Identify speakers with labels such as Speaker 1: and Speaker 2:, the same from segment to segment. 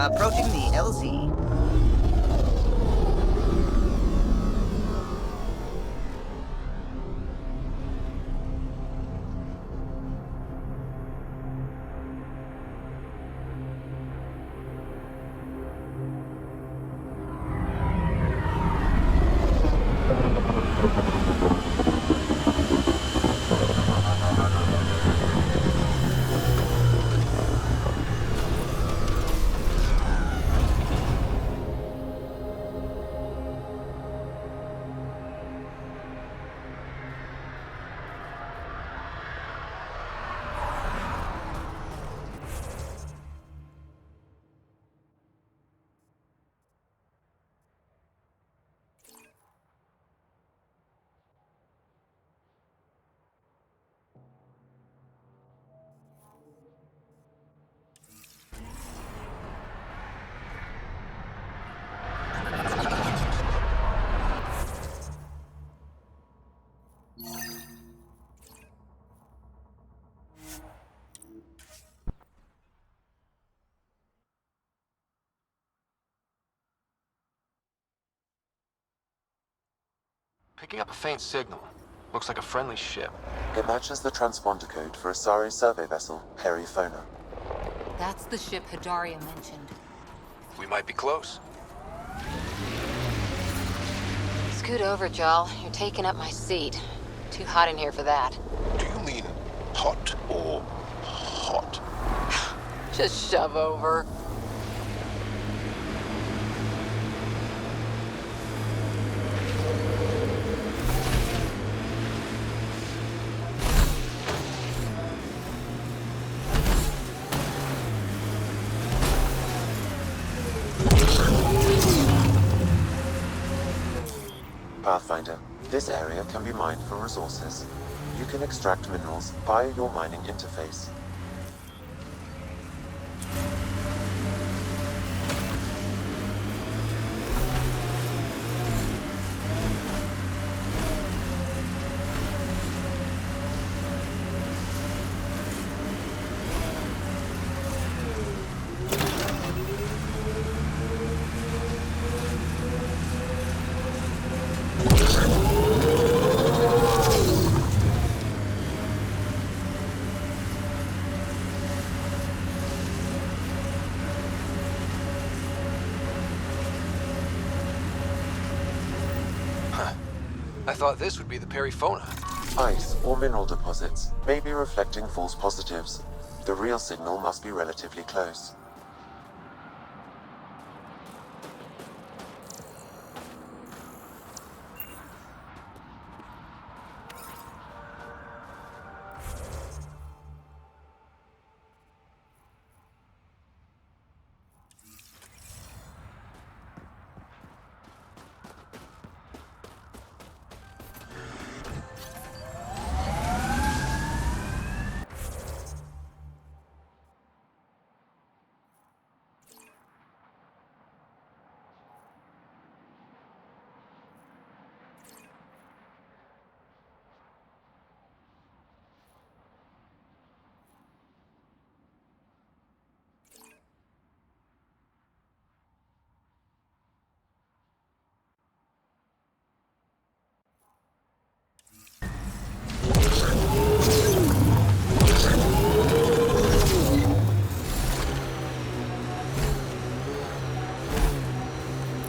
Speaker 1: Approaching the LZ.
Speaker 2: Picking up a faint signal. Looks like a friendly ship.
Speaker 3: It matches the transponder code for a Asari survey vessel, Perifona.
Speaker 4: That's the ship Hidaria mentioned.
Speaker 2: We might be close.
Speaker 4: Scoot over, Jal. You're taking up my seat. Too hot in here for that.
Speaker 5: Do you mean hot or hot?
Speaker 4: Just shove over.
Speaker 3: Pathfinder, this area can be mined for resources. You can extract minerals via your mining interface.
Speaker 2: I thought this would be the Perifona.
Speaker 3: Ice or mineral deposits may be reflecting false positives. The real signal must be relatively close.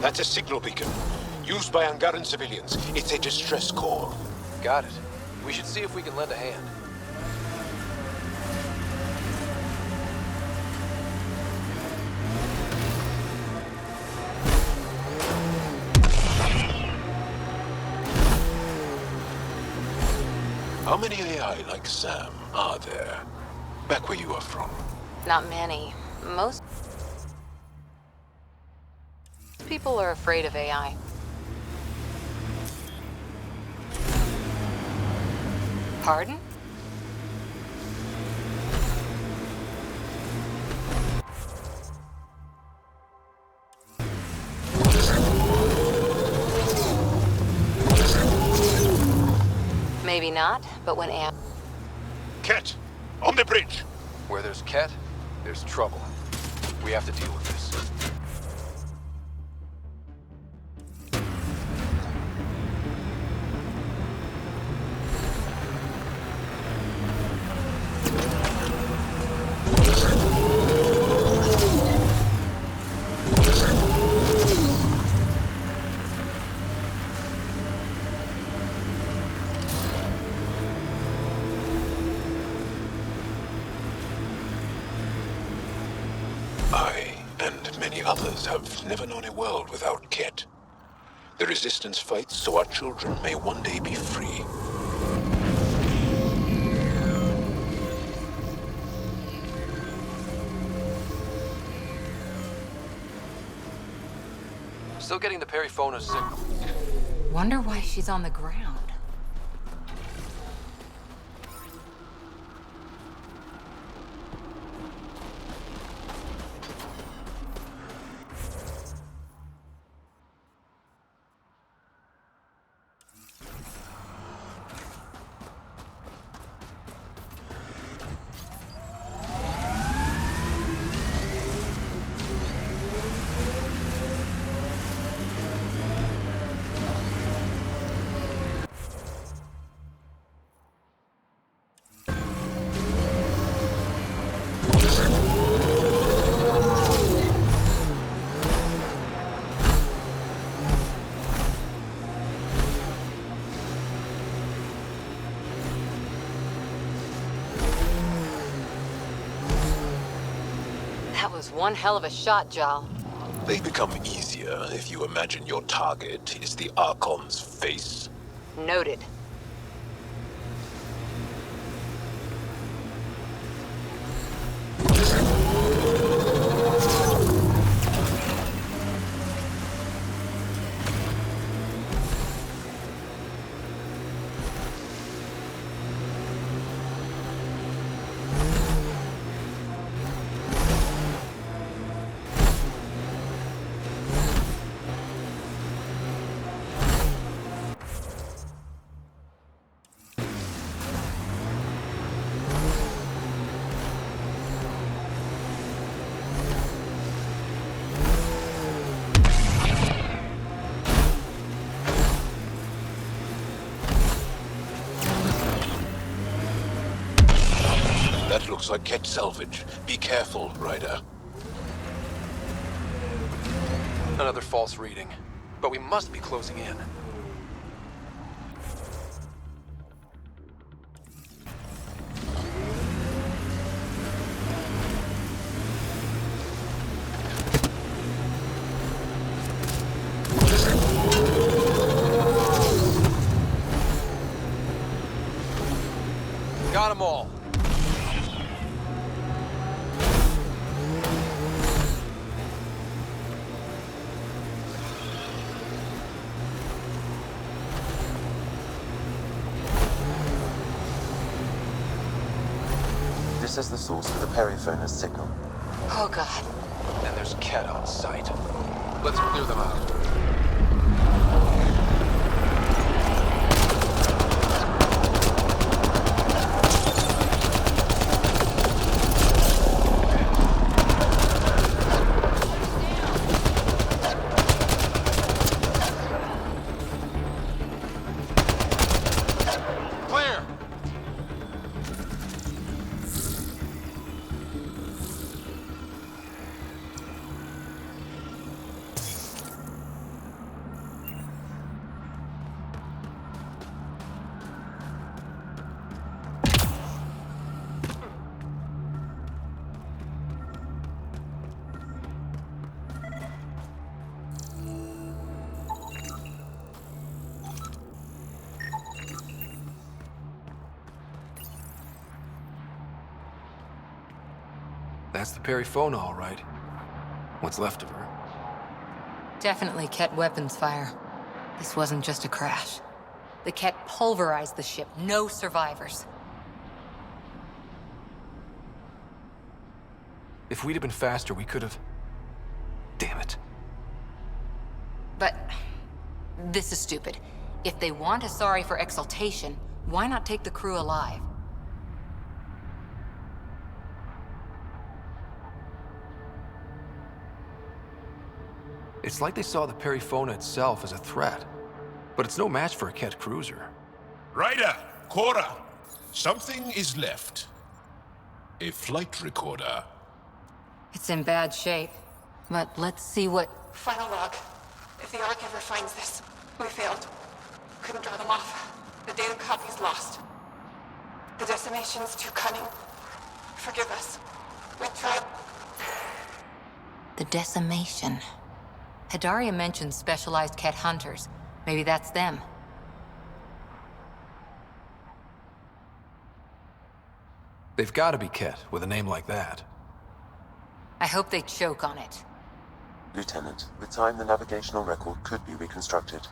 Speaker 5: That's a signal beacon. Used by Angaran civilians. It's a distress call.
Speaker 2: Got it. We should see if we can lend a hand.
Speaker 5: How many AI like Sam are there? Back where you are from.
Speaker 4: Not many. Most people are afraid of AI. Pardon? Maybe not, but when
Speaker 5: Cat, on the bridge!
Speaker 2: Where there's Ket, there's trouble. We have to deal with this.
Speaker 5: I, and many others, have never known a world without Ket. The Resistance fights so our children may one day be free.
Speaker 2: Still getting the Periphono signal.
Speaker 4: Wonder why she's on the ground. That was one hell of a shot, Jal.
Speaker 5: They become easier if you imagine your target is the Archon's face.
Speaker 4: Noted.
Speaker 5: That looks like Ket salvage. Be careful, Ryder.
Speaker 2: Another false reading. But we must be closing in. Got them all.
Speaker 3: This is the source of the Periphono signal.
Speaker 4: Oh, God.
Speaker 2: And there's Ket on site. Let's clear them out. Clear! That's the Periphono, all right. What's left of her.
Speaker 4: Definitely Ket weapons fire. This wasn't just a crash. The Ket pulverized the ship. No survivors.
Speaker 2: If we'd have been faster, we could have... Damn it.
Speaker 4: But this is stupid. If they want Asari for exaltation, why not take the crew alive?
Speaker 2: It's like they saw the Perifona itself as a threat. But it's no match for a Ket cruiser.
Speaker 5: Ryder, Cora, something is left. A flight recorder.
Speaker 4: It's in bad shape. But let's see what...
Speaker 1: Final log. If the Ark ever finds this, we failed. Couldn't draw them off. The data copy's lost. The decimation's too cunning. Forgive us. We tried.
Speaker 4: The decimation. Hidaria mentioned specialized Ket hunters. Maybe that's them.
Speaker 2: They've got to be Ket with a name like that.
Speaker 4: I hope they choke on it.
Speaker 3: Lieutenant, with time the navigational record could be reconstructed.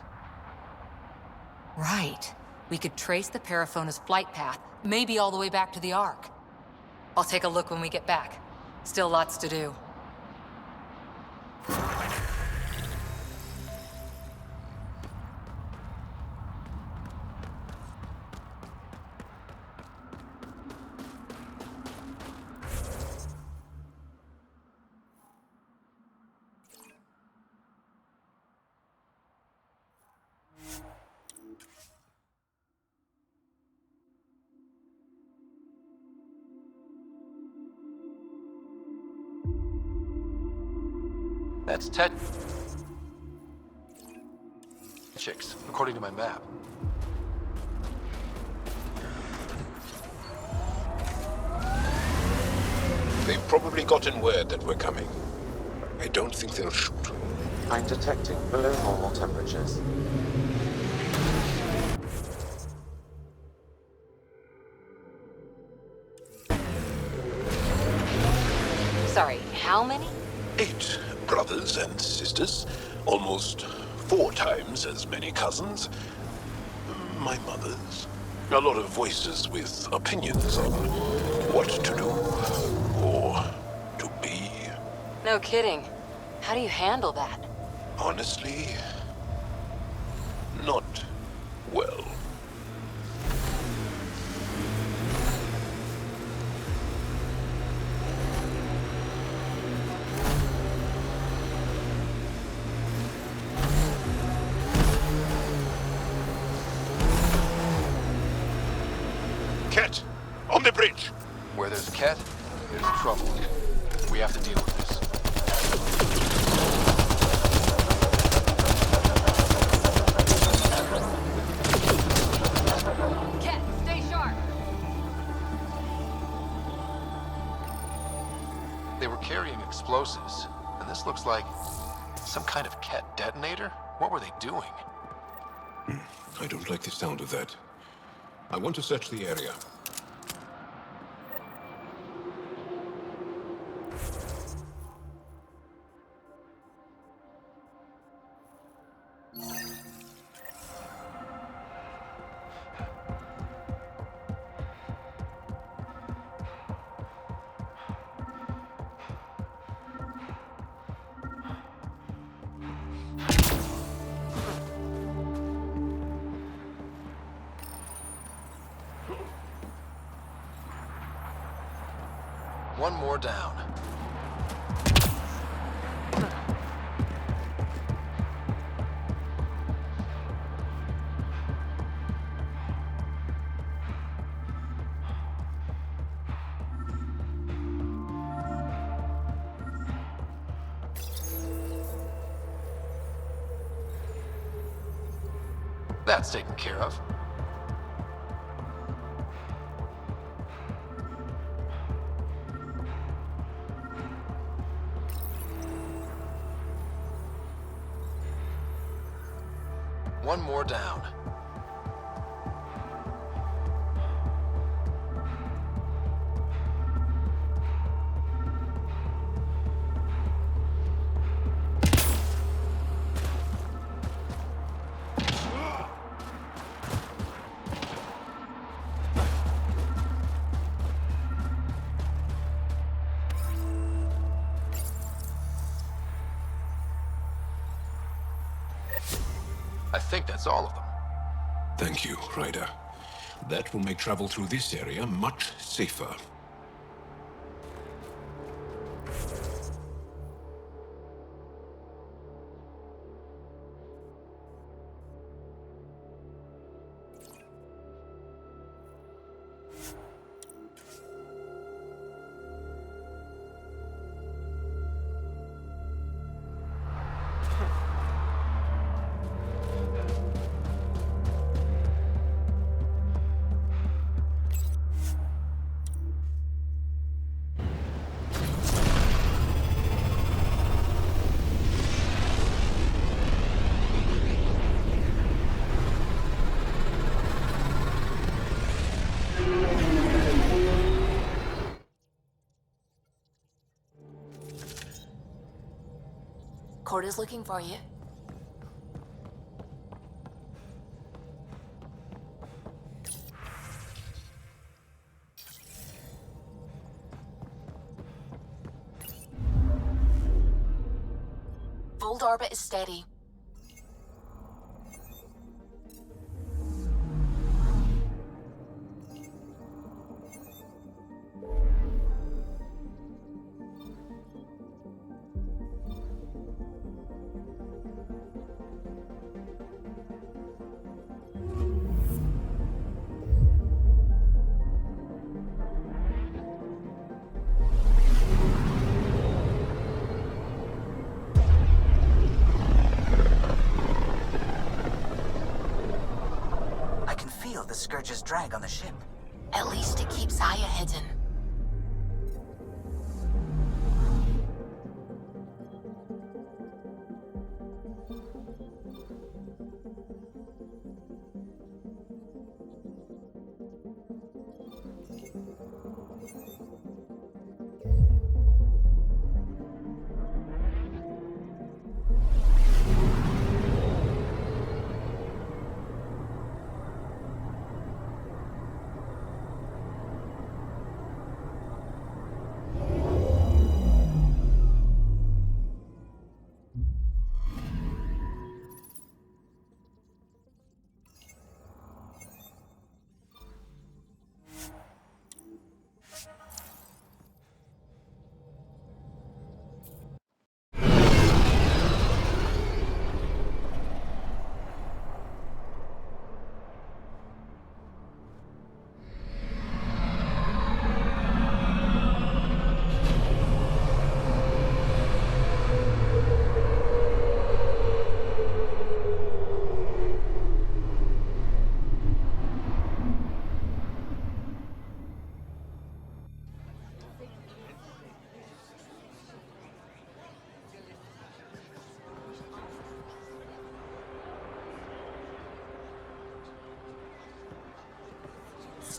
Speaker 4: Right. We could trace the Perifona's flight path, maybe all the way back to the Ark. I'll take a look when we get back. Still lots to do.
Speaker 2: That's Ted. Chicks, according to my map.
Speaker 5: They've probably gotten word that we're coming. I don't think they'll shoot.
Speaker 3: I'm detecting below normal temperatures.
Speaker 4: Sorry, how many?
Speaker 5: 8 brothers and sisters. Almost 4 times as many cousins. My mother's. A lot of voices with opinions on what to do or to be.
Speaker 4: No kidding. How do you handle that?
Speaker 5: Honestly, not well. Ket, on the bridge.
Speaker 2: Where there's a Ket, there's trouble. We have to deal with this.
Speaker 4: Ket, stay sharp!
Speaker 2: They were carrying explosives, and this looks like some kind of Ket detonator? What were they doing?
Speaker 5: I don't like the sound of that. I want to search the area.
Speaker 2: One more down. That's taken care of. One more down. I think that's all of them.
Speaker 5: Thank you, Ryder. That will make travel through this area much safer.
Speaker 6: Corda's looking for you. Volt orbit is steady.
Speaker 7: The Scourge's drag on the ship.
Speaker 6: At least it keeps Aya hidden.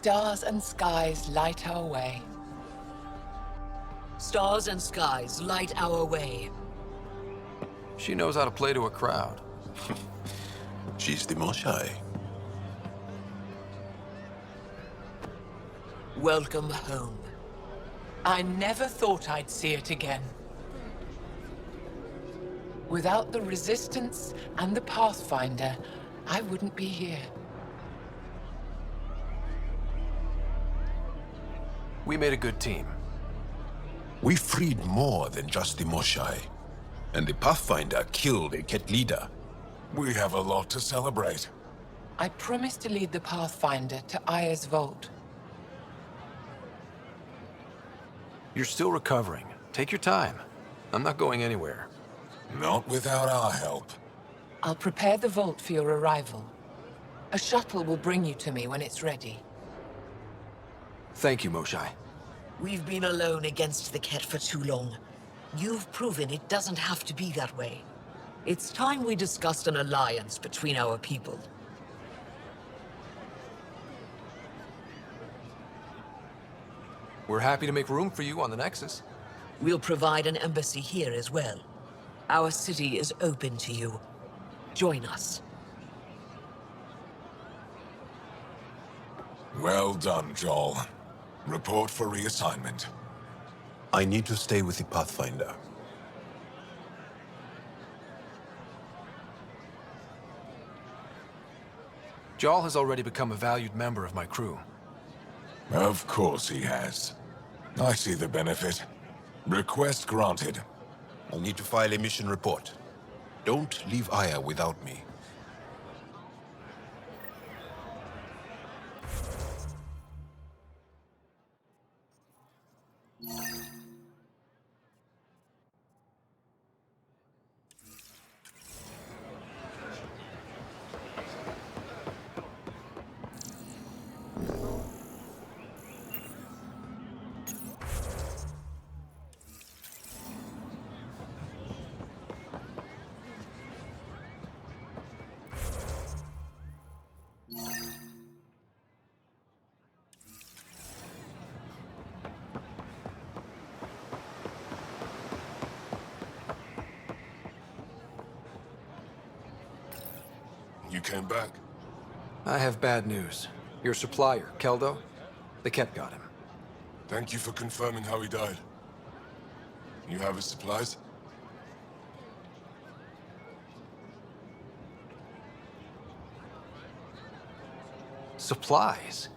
Speaker 8: Stars and skies light our way.
Speaker 9: Stars and skies light our way.
Speaker 2: She knows how to play to a crowd.
Speaker 5: She's the more shy.
Speaker 9: Welcome home.
Speaker 8: I never thought I'd see it again. Without the Resistance and the Pathfinder, I wouldn't be here.
Speaker 2: We made a good team.
Speaker 5: We freed more than just the Moshai. And the Pathfinder killed a Ket leader. We have a lot to celebrate.
Speaker 8: I promised to lead the Pathfinder to Aya's vault.
Speaker 2: You're still recovering. Take your time. I'm not going anywhere.
Speaker 5: Not without our help.
Speaker 8: I'll prepare the vault for your arrival. A shuttle will bring you to me when it's ready.
Speaker 2: Thank you, Moshai.
Speaker 9: We've been alone against the Ket for too long. You've proven it doesn't have to be that way. It's time we discussed an alliance between our people.
Speaker 2: We're happy to make room for you on the Nexus.
Speaker 9: We'll provide an embassy here as well. Our city is open to you. Join us.
Speaker 5: Well done, Joel. Report for reassignment. I need to stay with the Pathfinder.
Speaker 2: Jarl has already become a valued member of my crew.
Speaker 5: Of course he has. I see the benefit. Request granted. I'll need to file a mission report. Don't leave Aya without me.
Speaker 10: You came back.
Speaker 11: I have bad news. Your supplier, Keldo, the Ket got him.
Speaker 10: Thank you for confirming how he died. You have his supplies?
Speaker 11: Supplies?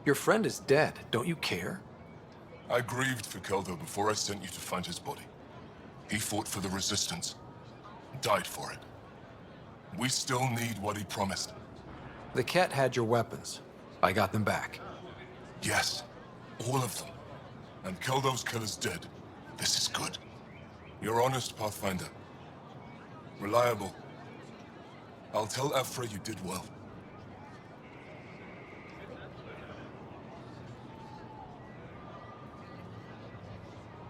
Speaker 11: Your friend is dead. Don't you care?
Speaker 10: I grieved for Keldo before I sent you to find his body. He fought for the Resistance. Died for it. We still need what he promised.
Speaker 11: The Ket had your weapons. I got them back.
Speaker 10: Yes, all of them. And Keldo's killer's dead. This is good. You're honest, Pathfinder. Reliable. I'll tell Ephra you did well.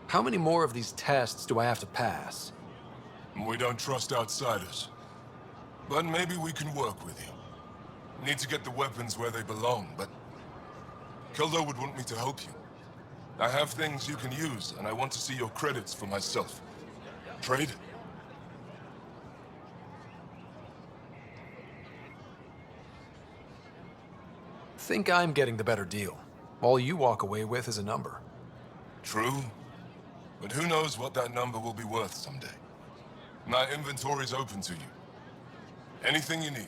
Speaker 11: How many more of these tests do I have to pass?
Speaker 10: We don't trust outsiders. But maybe we can work with you. Need to get the weapons where they belong, but... Keldo would want me to help you. I have things you can use, and I want to see your credits for myself. Trade?
Speaker 11: Think I'm getting the better deal. All you walk away with is a number.
Speaker 10: True. But who knows what that number will be worth someday. My inventory's open to you. Anything you need.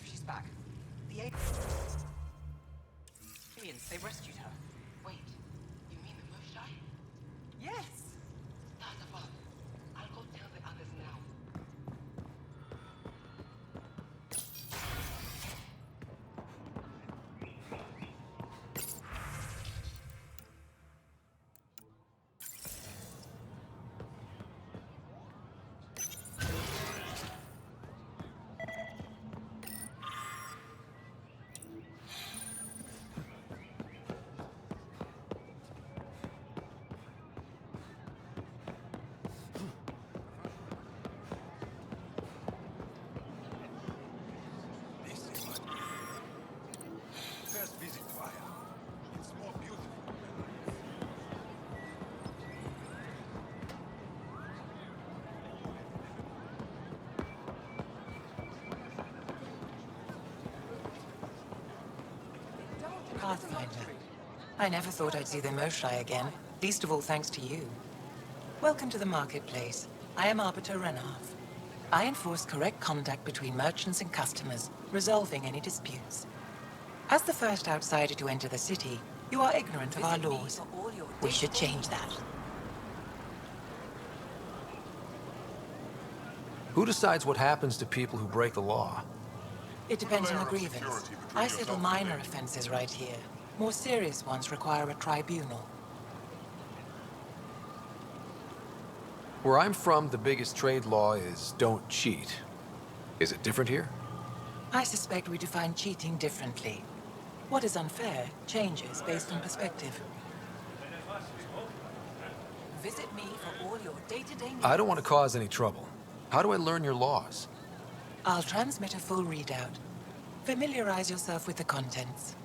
Speaker 7: She's back. The aliens, they rescued her.
Speaker 6: Wait, you mean the Moshai?
Speaker 7: Yes!
Speaker 6: Stand above. I'll go tell the others now.
Speaker 8: Pathfinder. I never thought I'd see the Moshai again, least of all thanks to you. Welcome to the marketplace. I am Arbiter Renarth. I enforce correct conduct between merchants and customers, resolving any disputes. As the first outsider to enter the city, you are ignorant of our laws. We should change that.
Speaker 11: Who decides what happens to people who break the law?
Speaker 8: It depends on the grievance. I settle minor offenses right here. More serious ones require a tribunal.
Speaker 11: Where I'm from, the biggest trade law is don't cheat. Is it different here?
Speaker 8: I suspect we define cheating differently. What is unfair changes based on perspective.
Speaker 7: Visit me for all your day-to-day needs.
Speaker 11: I don't want to cause any trouble. How do I learn your laws?
Speaker 8: I'll transmit a full readout. Familiarize yourself with the contents.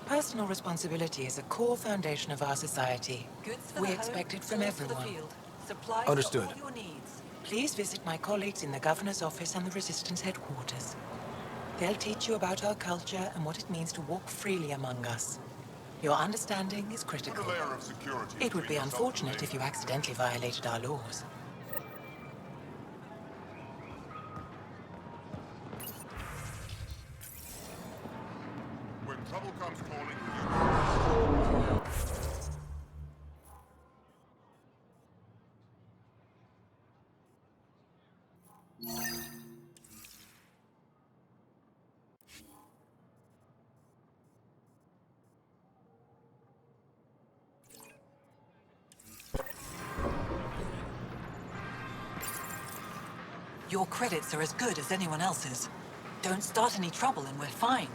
Speaker 8: Personal responsibility is a core foundation of our society. We expect it from everyone.
Speaker 11: Understood.
Speaker 8: Please visit my colleagues in the Governor's office and the Resistance headquarters. They'll teach you about our culture and what it means to walk freely among us. Your understanding is critical. It would be unfortunate if you accidentally violated our laws.
Speaker 10: Trouble comes calling.
Speaker 7: Your credits are as good as anyone else's. Don't start any trouble and we're fine.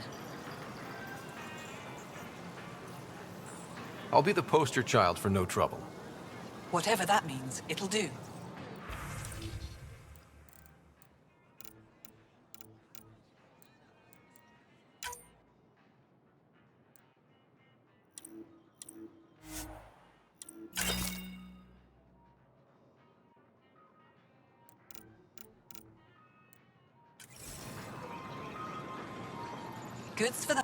Speaker 11: I'll be the poster child for no trouble.
Speaker 7: Whatever that means, it'll do. Goods for the...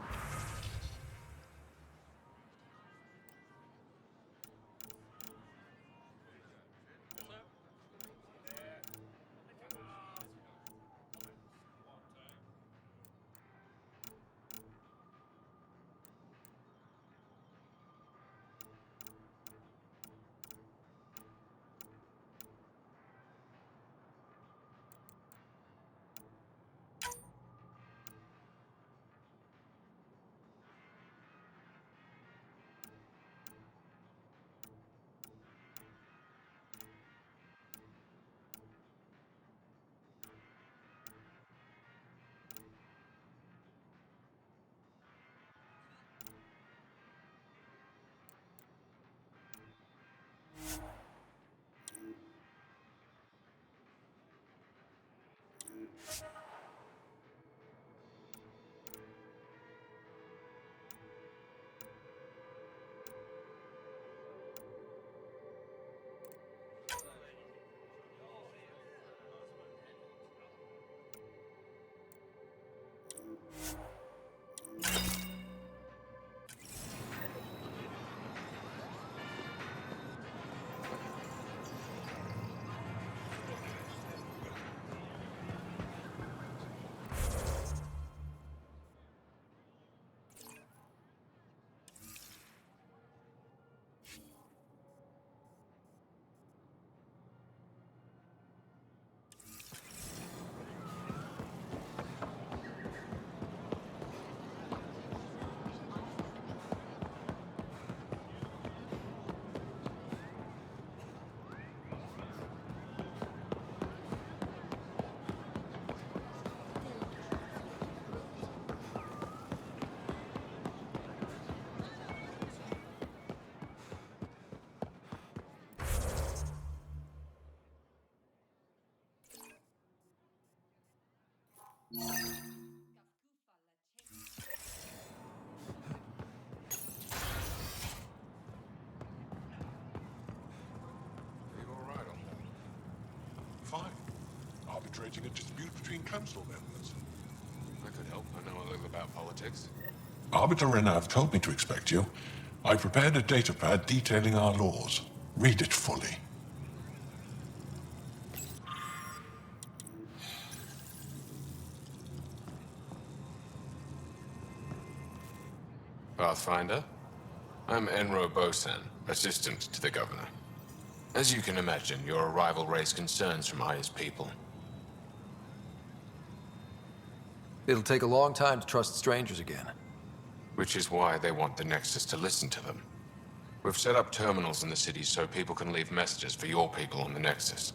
Speaker 10: Are you all right on that? Fine. Arbitrating a dispute between council members.
Speaker 12: I could help. I know a little about politics.
Speaker 5: Arbiter Renav told me to expect you. I prepared a datapad detailing our laws. Read it fully.
Speaker 12: Pathfinder? I'm Enro Bosan, assistant to the governor. As you can imagine, your arrival raised concerns from Aya's people.
Speaker 11: It'll take a long time to trust strangers again.
Speaker 12: Which is why they want the Nexus to listen to them. We've set up terminals in the city so people can leave messages for your people on the Nexus.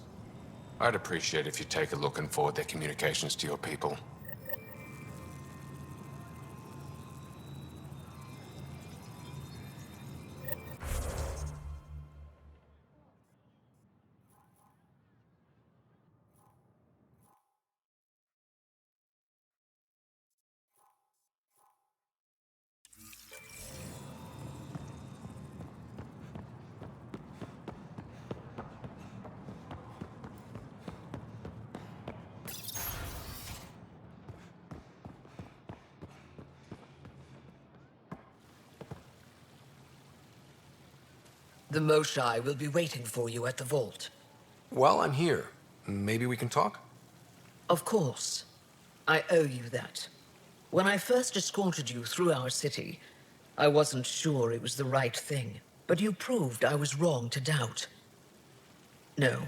Speaker 12: I'd appreciate if you take a look and forward their communications to your people.
Speaker 9: The Moshai will be waiting for you at the vault.
Speaker 11: While I'm here, maybe we can talk?
Speaker 9: Of course. I owe you that. When I first escorted you through our city, I wasn't sure it was the right thing, but you proved I was wrong to doubt. No,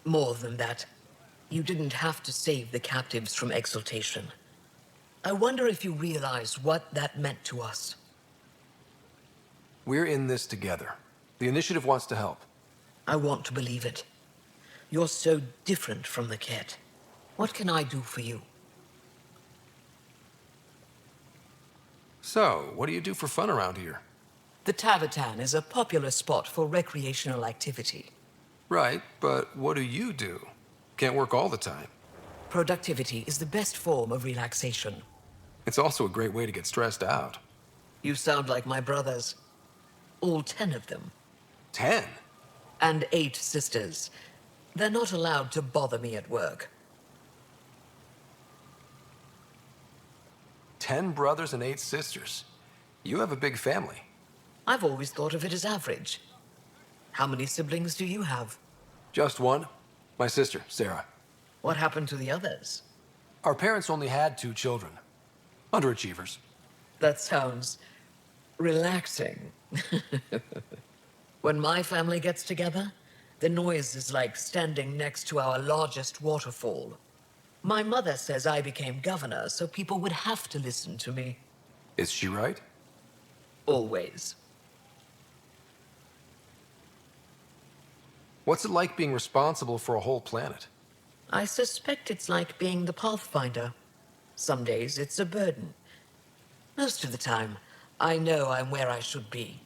Speaker 9: more than that. You didn't have to save the captives from exaltation. I wonder if you realize what that meant to us.
Speaker 11: We're in this together. The Initiative wants to help.
Speaker 9: I want to believe it. You're so different from the Ket. What can I do for you?
Speaker 11: So, what do you do for fun around here?
Speaker 9: The Tavatan is a popular spot for recreational activity.
Speaker 11: Right, but what do you do? Can't work all the time.
Speaker 9: Productivity is the best form of relaxation.
Speaker 11: It's also a great way to get stressed out.
Speaker 9: You sound like my brothers. All 10 of them.
Speaker 11: 10?
Speaker 9: And 8 sisters. They're not allowed to bother me at work.
Speaker 11: 10 brothers and 8 sisters. You have a big family.
Speaker 9: I've always thought of it as average. How many siblings do you have?
Speaker 11: Just one. My sister, Sarah.
Speaker 9: What happened to the others?
Speaker 11: Our parents only had 2 children. Underachievers.
Speaker 9: That sounds relaxing. When my family gets together, the noise is like standing next to our largest waterfall. My mother says I became governor, so people would have to listen to me.
Speaker 11: Is she right?
Speaker 9: Always.
Speaker 11: What's it like being responsible for a whole planet?
Speaker 9: I suspect it's like being the Pathfinder. Some days it's a burden. Most of the time, I know I'm where I should be.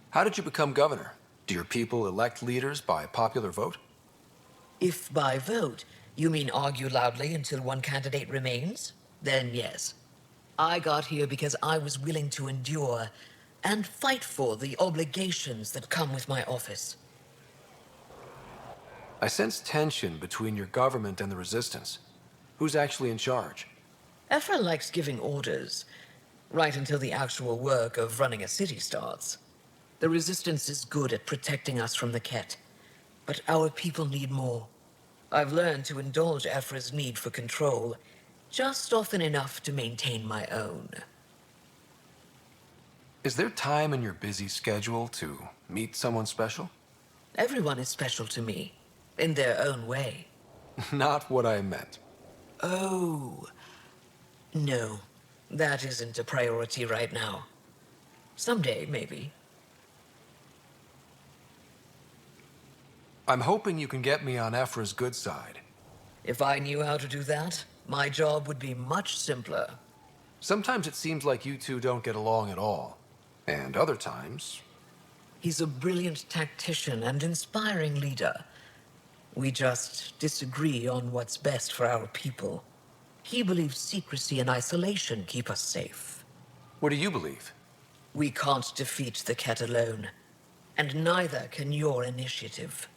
Speaker 11: How did you become governor? Do your people elect leaders by popular vote?
Speaker 9: If by vote, you mean argue loudly until one candidate remains, then yes. I got here because I was willing to endure and fight for the obligations that come with my office.
Speaker 11: I sense tension between your government and the Resistance. Who's actually in charge?
Speaker 9: Ephra likes giving orders, right until the actual work of running a city starts. The Resistance is good at protecting us from the Ket, but our people need more. I've learned to indulge Ephra's need for control, just often enough to maintain my own.
Speaker 11: Is there time in your busy schedule to meet someone special?
Speaker 9: Everyone is special to me, in their own way.
Speaker 11: Not what I meant.
Speaker 9: Oh. No, that isn't a priority right now. Someday, maybe.
Speaker 11: I'm hoping you can get me on Ephra's good side.
Speaker 9: If I knew how to do that, my job would be much simpler.
Speaker 11: Sometimes it seems like you two don't get along at all. And other times...
Speaker 9: He's a brilliant tactician and inspiring leader. We just disagree on what's best for our people. He believes secrecy and isolation keep us safe.
Speaker 11: What do you believe?
Speaker 9: We can't defeat the Ket alone. And neither can your initiative.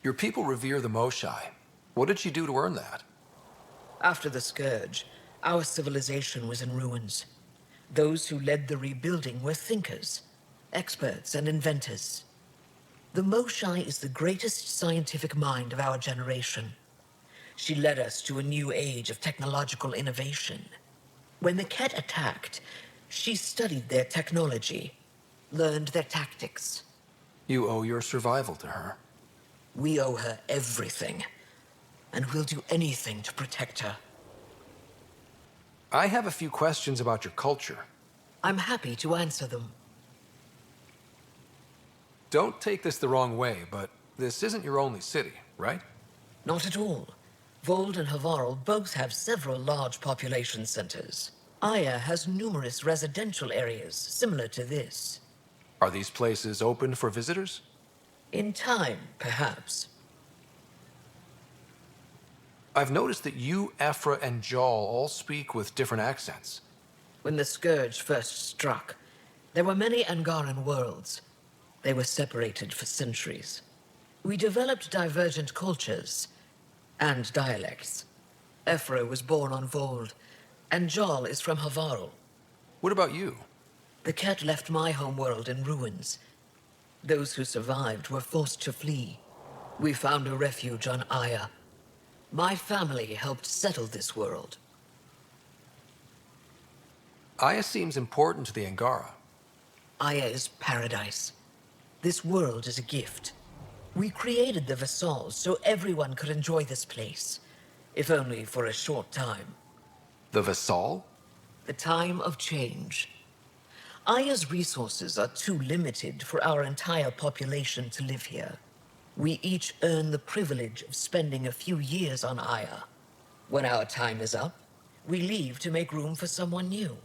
Speaker 11: Your people revere the Moshai. What did she do to earn that?
Speaker 9: After the Scourge, our civilization was in ruins. Those who led the rebuilding were thinkers, experts, and inventors. The Moshai is the greatest scientific mind of our generation. She led us to a new age of technological innovation. When the Ket attacked, she studied their technology, learned their tactics.
Speaker 11: You owe your survival to her.
Speaker 9: We owe her everything, and we'll do anything to protect her.
Speaker 11: I have a few questions about your culture.
Speaker 9: I'm happy to answer them.
Speaker 11: Don't take this the wrong way, but this isn't your only city, right?
Speaker 9: Not at all. Vold and Havarl both have several large population centers. Aya has numerous residential areas similar to this.
Speaker 11: Are these places open for visitors?
Speaker 9: In time, perhaps.
Speaker 11: I've noticed that you, Ephra, and Jal all speak with different accents.
Speaker 9: When the Scourge first struck, there were many Angaran worlds. They were separated for centuries. We developed divergent cultures and dialects. Ephra was born on Vold, and Jal is from Havarl.
Speaker 11: What about you?
Speaker 9: The Ket left my homeworld in ruins. Those who survived were forced to flee. We found a refuge on Aya. My family helped settle this world.
Speaker 11: Aya seems important to the Angara.
Speaker 9: Aya is paradise. This world is a gift. We created the Vassals so everyone could enjoy this place, if only for a short time.
Speaker 11: The Vassal?
Speaker 9: The time of change. Aya's resources are too limited for our entire population to live here. We each earn the privilege of spending a few years on Aya. When our time is up, we leave to make room for someone new.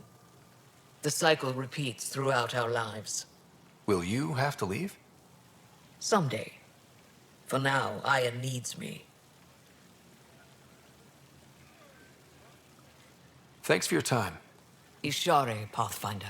Speaker 9: The cycle repeats throughout our lives.
Speaker 11: Will you have to leave?
Speaker 9: Someday. For now, Aya needs me.
Speaker 11: Thanks for your time.
Speaker 8: Ishare, Pathfinder.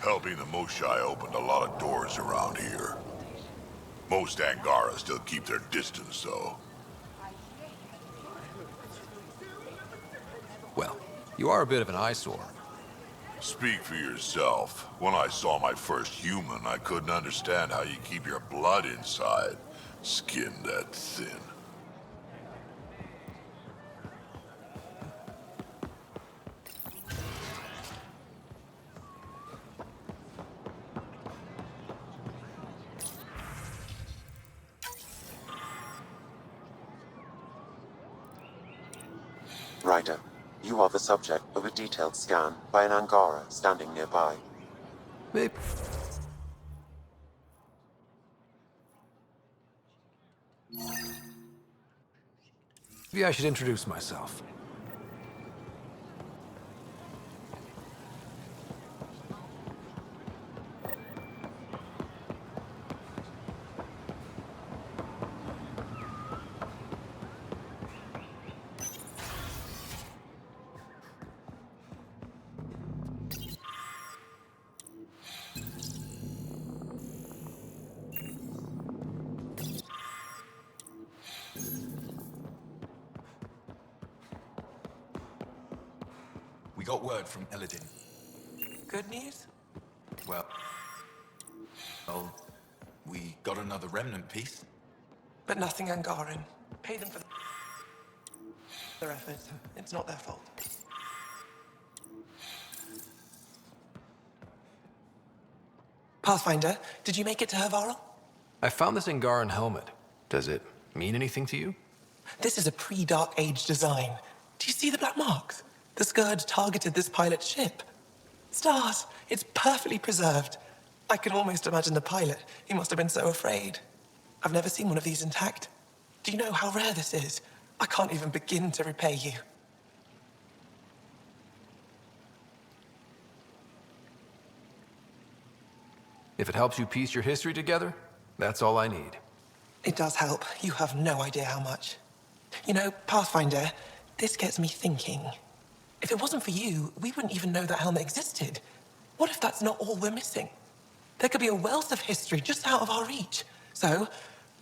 Speaker 5: Helping the Moshai opened a lot of doors around here. Most Angara still keep their distance, though.
Speaker 11: Well, you are a bit of an eyesore.
Speaker 5: Speak for yourself. When I saw my first human, I couldn't understand how you keep your blood inside. Skin that thin.
Speaker 3: Ryder, you are the subject of a detailed scan by an Angara standing nearby.
Speaker 11: Maybe I should introduce myself.
Speaker 13: We got word from Eladin.
Speaker 8: Good news?
Speaker 13: Well, we got another remnant piece.
Speaker 14: But nothing Angaran. Pay them for their effort. It's not their fault. Pathfinder, did you make it to Hervarl?
Speaker 11: I found this Angaran helmet. Does it mean anything to you?
Speaker 14: This is a pre-Dark Age design. Do you see the black marks? The Scourge targeted this pilot's ship. Stars, it's perfectly preserved. I can almost imagine the pilot. He must have been so afraid. I've never seen one of these intact. Do you know how rare this is? I can't even begin to repay you.
Speaker 11: If it helps you piece your history together, that's all I need.
Speaker 14: It does help. You have no idea how much. You know, Pathfinder, this gets me thinking. If it wasn't for you, we wouldn't even know that helmet existed. What if that's not all we're missing? There could be a wealth of history just out of our reach. So,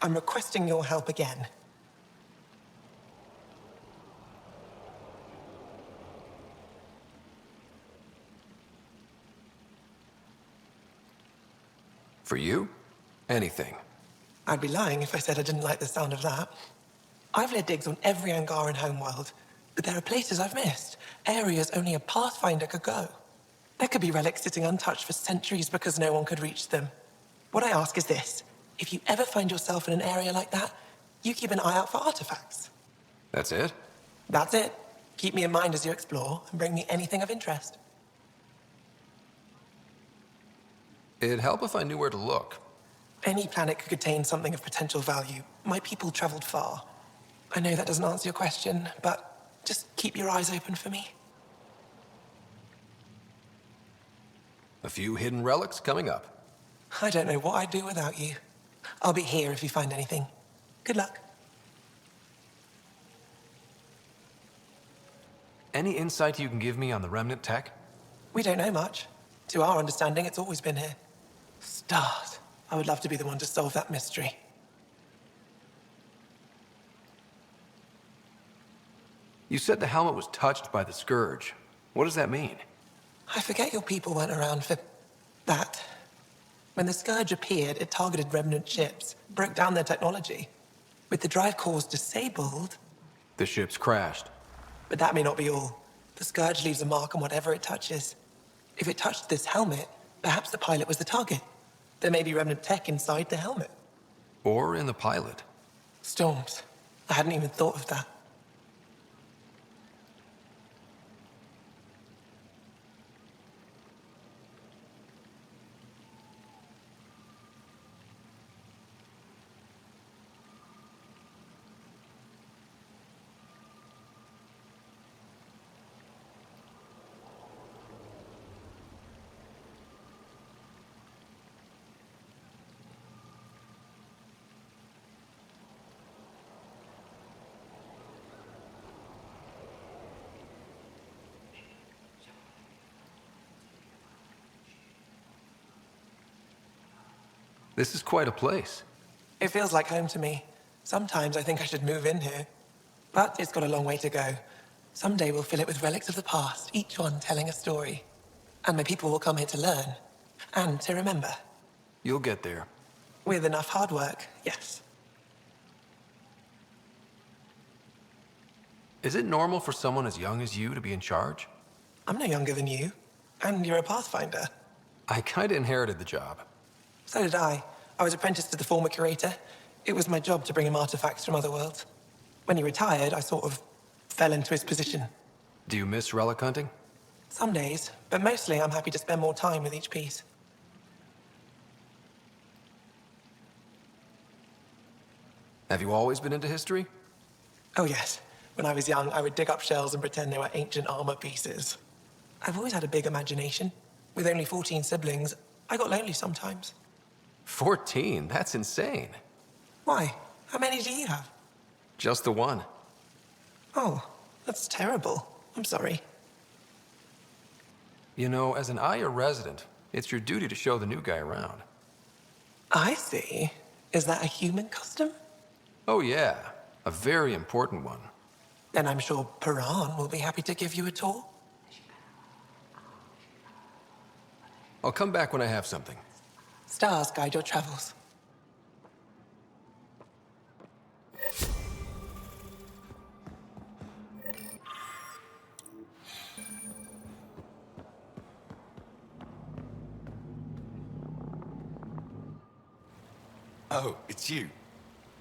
Speaker 14: I'm requesting your help again.
Speaker 11: For you? Anything.
Speaker 14: I'd be lying if I said I didn't like the sound of that. I've led digs on every Angaran homeworld, but there are places I've missed, areas only a Pathfinder could go. There could be relics sitting untouched for centuries because no one could reach them. What I ask is this: if you ever find yourself in an area like that, you keep an eye out for artifacts.
Speaker 11: That's it?
Speaker 14: That's it. Keep me in mind as you explore, and bring me anything of interest.
Speaker 11: It'd help if I knew where to look.
Speaker 14: Any planet could contain something of potential value. My people traveled far. I know that doesn't answer your question, but just keep your eyes open for me.
Speaker 11: A few hidden relics coming up.
Speaker 14: I don't know what I'd do without you. I'll be here if you find anything. Good luck.
Speaker 11: Any insight you can give me on the remnant tech?
Speaker 14: We don't know much. To our understanding, it's always been here. Stars. I would love to be the one to solve that mystery.
Speaker 11: You said the helmet was touched by the Scourge. What does that mean?
Speaker 14: I forget your people weren't around for that. When the Scourge appeared, it targeted remnant ships, broke down their technology. With the drive cores disabled...
Speaker 11: The ships crashed.
Speaker 14: But that may not be all. The Scourge leaves a mark on whatever it touches. If it touched this helmet, perhaps the pilot was the target. There may be remnant tech inside the helmet.
Speaker 11: Or in the pilot.
Speaker 14: Storms. I hadn't even thought of that.
Speaker 11: This is quite a place.
Speaker 14: It feels like home to me. Sometimes I think I should move in here. But it's got a long way to go. Someday we'll fill it with relics of the past, each one telling a story. And my people will come here to learn. And to remember.
Speaker 11: You'll get there.
Speaker 14: With enough hard work, yes.
Speaker 11: Is it normal for someone as young as you to be in charge?
Speaker 14: I'm no younger than you. And you're a Pathfinder.
Speaker 11: I kinda inherited the job.
Speaker 14: So did I. I was apprenticed to the former curator. It was my job to bring him artifacts from other worlds. When he retired, I sort of fell into his position.
Speaker 11: Do you miss relic hunting?
Speaker 14: Some days, but mostly I'm happy to spend more time with each piece.
Speaker 11: Have you always been into history?
Speaker 14: Oh yes. When I was young, I would dig up shells and pretend they were ancient armor pieces. I've always had a big imagination. With only 14 siblings, I got lonely sometimes.
Speaker 11: 14? That's insane.
Speaker 14: Why? How many do you have?
Speaker 11: Just the one.
Speaker 14: Oh, that's terrible. I'm sorry.
Speaker 11: You know, as an Aya resident, it's your duty to show the new guy around.
Speaker 14: I see. Is that a human custom?
Speaker 11: Oh yeah, a very important one.
Speaker 14: Then I'm sure Paran will be happy to give you a tour.
Speaker 11: I'll come back when I have something.
Speaker 14: Stars guide your travels.
Speaker 13: Oh, it's you.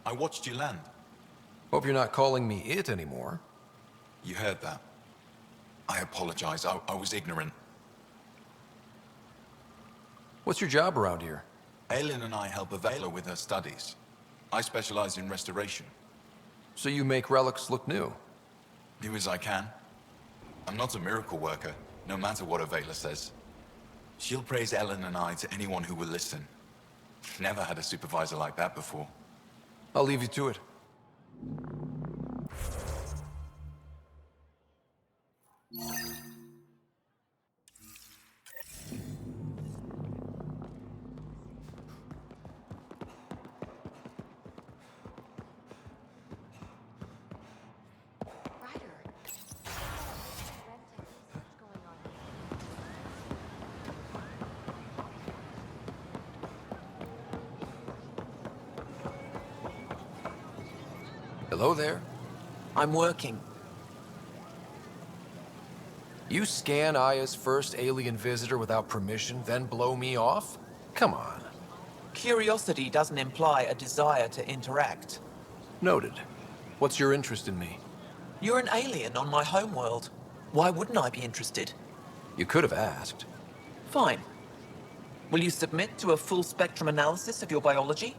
Speaker 13: I watched you land.
Speaker 11: Hope you're not calling me it anymore.
Speaker 13: You heard that. I apologize. I was ignorant.
Speaker 11: What's your job around here?
Speaker 13: Aelin and I help Avela with her studies. I specialize in restoration.
Speaker 11: So you make relics look new?
Speaker 13: Do as I can. I'm not a miracle worker, no matter what Avela says. She'll praise Ellen and I to anyone who will listen. Never had a supervisor like that before.
Speaker 11: I'll leave you to it. Hello there.
Speaker 8: I'm working.
Speaker 11: You scan Aya's first alien visitor without permission, then blow me off? Come on.
Speaker 8: Curiosity doesn't imply a desire to interact.
Speaker 11: Noted. What's your interest in me?
Speaker 8: You're an alien on my homeworld. Why wouldn't I be interested?
Speaker 11: You could have asked.
Speaker 8: Fine. Will you submit to a full spectrum analysis of your biology?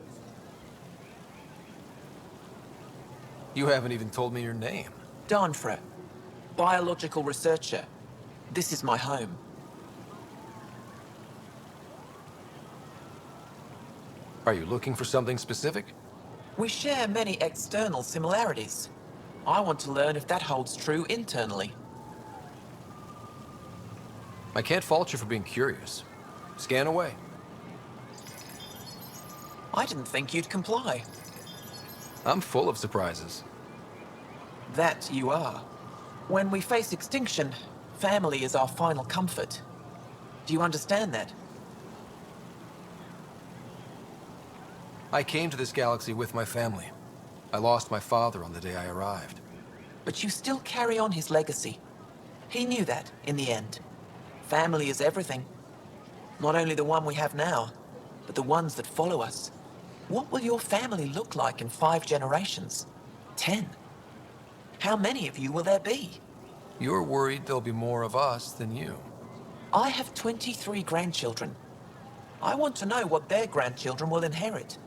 Speaker 11: You haven't even told me your name.
Speaker 8: Darnfra. Biological researcher. This is my home.
Speaker 11: Are you looking for something specific?
Speaker 8: We share many external similarities. I want to learn if that holds true internally.
Speaker 11: I can't fault you for being curious. Scan away.
Speaker 8: I didn't think you'd comply.
Speaker 11: I'm full of surprises.
Speaker 8: That you are. When we face extinction, family is our final comfort. Do you understand that?
Speaker 11: I came to this galaxy with my family. I lost my father on the day I arrived.
Speaker 8: But you still carry on his legacy. He knew that, in the end. Family is everything. Not only the one we have now, but the ones that follow us. What will your family look like in 5 generations? 10? How many of you will there be?
Speaker 11: You're worried there'll be more of us than you.
Speaker 8: I have 23 grandchildren. I want to know what their grandchildren will inherit.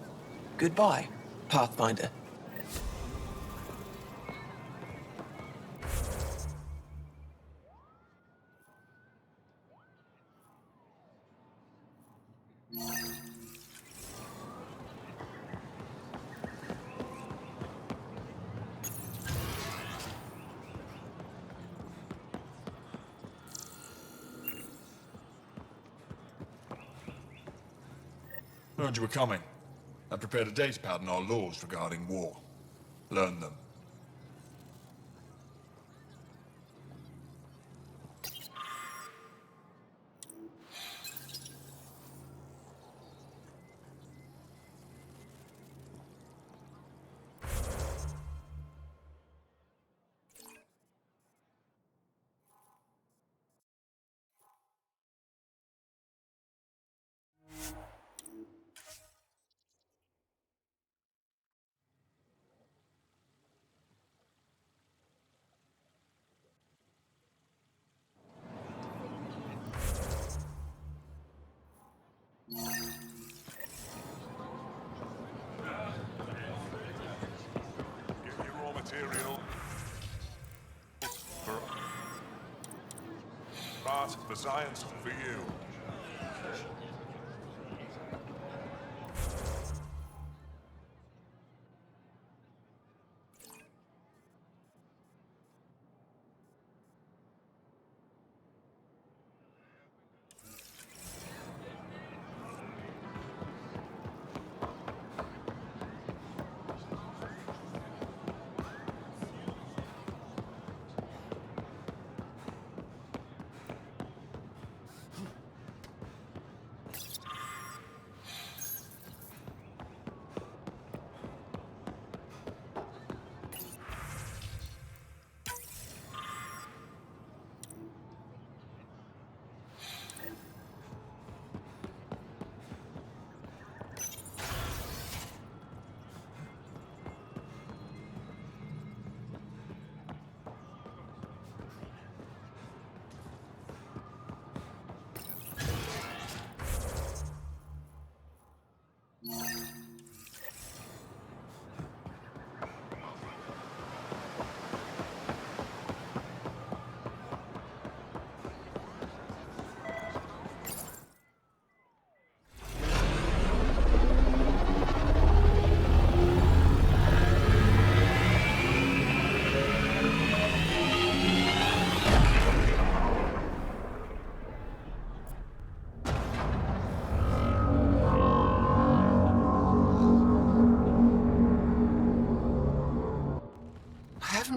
Speaker 8: Goodbye, Pathfinder.
Speaker 15: Heard you were coming. I prepared a datapad on our laws regarding war. Learn them.
Speaker 10: Material for art, for science, for you.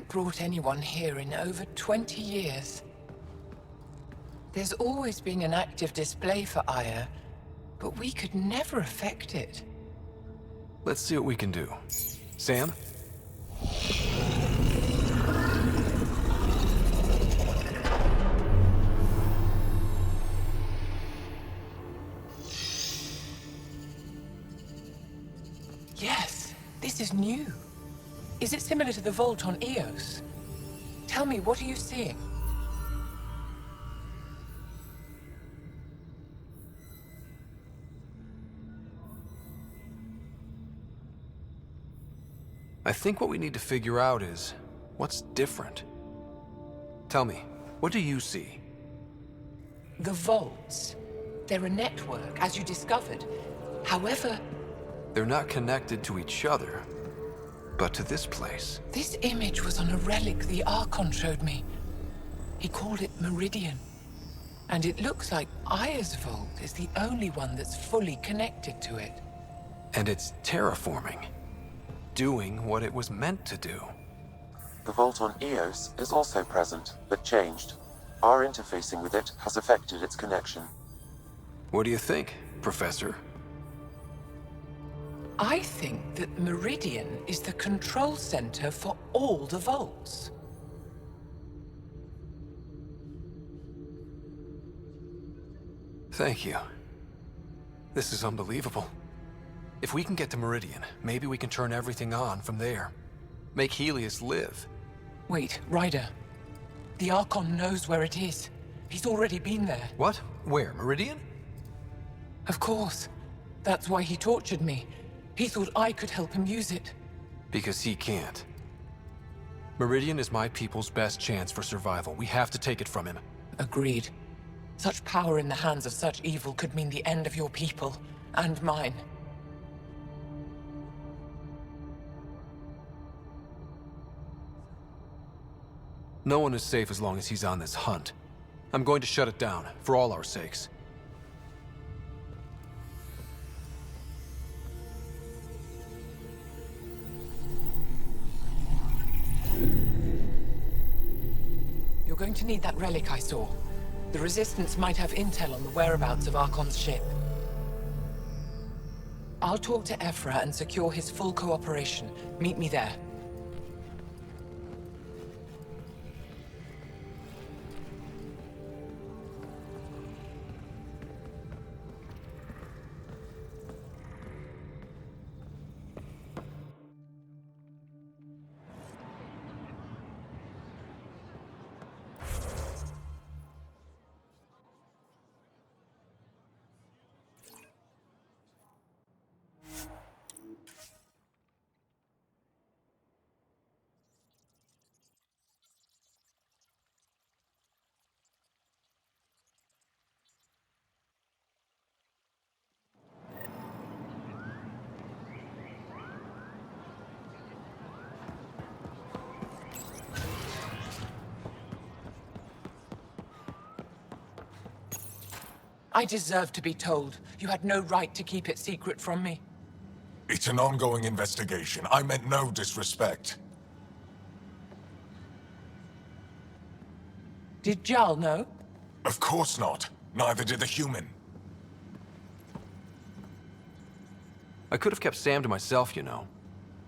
Speaker 8: Brought anyone here in over 20 years. There's always been an active display for Aya, but we could never affect it.
Speaker 11: Let's see what we can do. Sam?
Speaker 8: Yes, this is new. Is it similar to the vault on Eos? Tell me, what are you seeing?
Speaker 11: I think what we need to figure out is what's different. Tell me, what do you see?
Speaker 8: The vaults. They're a network, as you discovered. However,
Speaker 11: They're not connected to each other, but to this place.
Speaker 8: this image was on a relic the Archon showed me. He called it Meridian. And it looks like Aya's vault is the only one that's fully connected to it.
Speaker 11: And it's terraforming, doing what it was meant to do.
Speaker 3: The vault on Eos is also present, but changed. Our interfacing with it has affected its connection.
Speaker 11: What do you think, Professor?
Speaker 8: I think that Meridian is the control center for all the vaults.
Speaker 11: Thank you. This is unbelievable. If we can get to Meridian, maybe we can turn everything on from there. Make Helios live.
Speaker 8: Wait, Ryder. The Archon knows where it is. He's already been there.
Speaker 11: What? Where? Meridian?
Speaker 8: Of course. That's why he tortured me. He thought I could help him use it.
Speaker 11: Because he can't. Meridian is my people's best chance for survival. We have to take it from him.
Speaker 8: Agreed. Such power in the hands of such evil could mean the end of your people, and mine.
Speaker 11: No one is safe as long as he's on this hunt. I'm going to shut it down, for all our sakes.
Speaker 8: You're going to need that relic I saw. The Resistance might have intel on the whereabouts of Archon's ship. I'll talk to Ephra and secure his full cooperation. Meet me there. I deserve to be told. You had no right to keep it secret from me.
Speaker 15: It's an ongoing investigation. I meant no disrespect.
Speaker 8: Did Jal know?
Speaker 15: Of course not. Neither did the human.
Speaker 11: I could have kept Sam to myself, you know.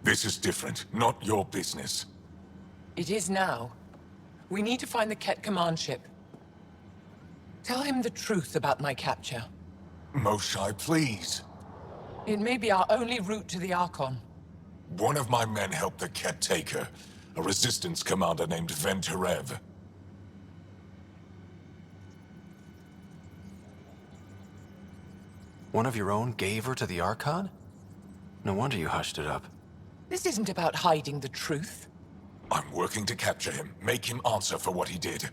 Speaker 15: This is different. Not your business.
Speaker 8: It is now. We need to find the Ket command ship. Tell him the truth about my capture.
Speaker 15: Moshai, please.
Speaker 8: It may be our only route to the Archon.
Speaker 15: One of my men helped the Ket take her. A resistance commander named Venturev.
Speaker 11: One of your own gave her to the Archon? No wonder you hushed it up.
Speaker 8: This isn't about hiding the truth.
Speaker 15: I'm working to capture him, make him answer for what he did.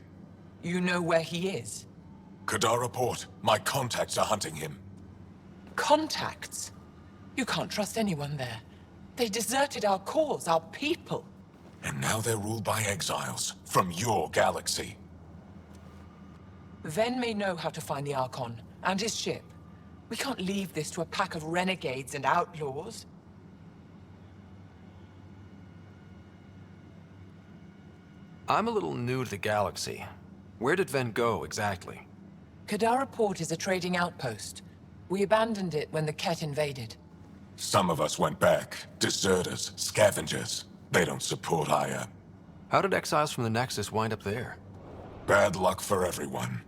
Speaker 8: You know where he is?
Speaker 15: Kadara Port. My contacts are hunting him.
Speaker 8: Contacts? You can't trust anyone there. They deserted our cause, our people.
Speaker 15: And now they're ruled by exiles from your galaxy.
Speaker 8: Ven may know how to find the Archon and his ship. We can't leave this to a pack of renegades and outlaws.
Speaker 11: I'm a little new to the galaxy. Where did Ven go, exactly?
Speaker 8: Kadara Port is a trading outpost. We abandoned it when the Ket invaded.
Speaker 15: Some of us went back. Deserters, scavengers. They don't support Aya.
Speaker 11: How did exiles from the Nexus wind up there?
Speaker 15: Bad luck for everyone.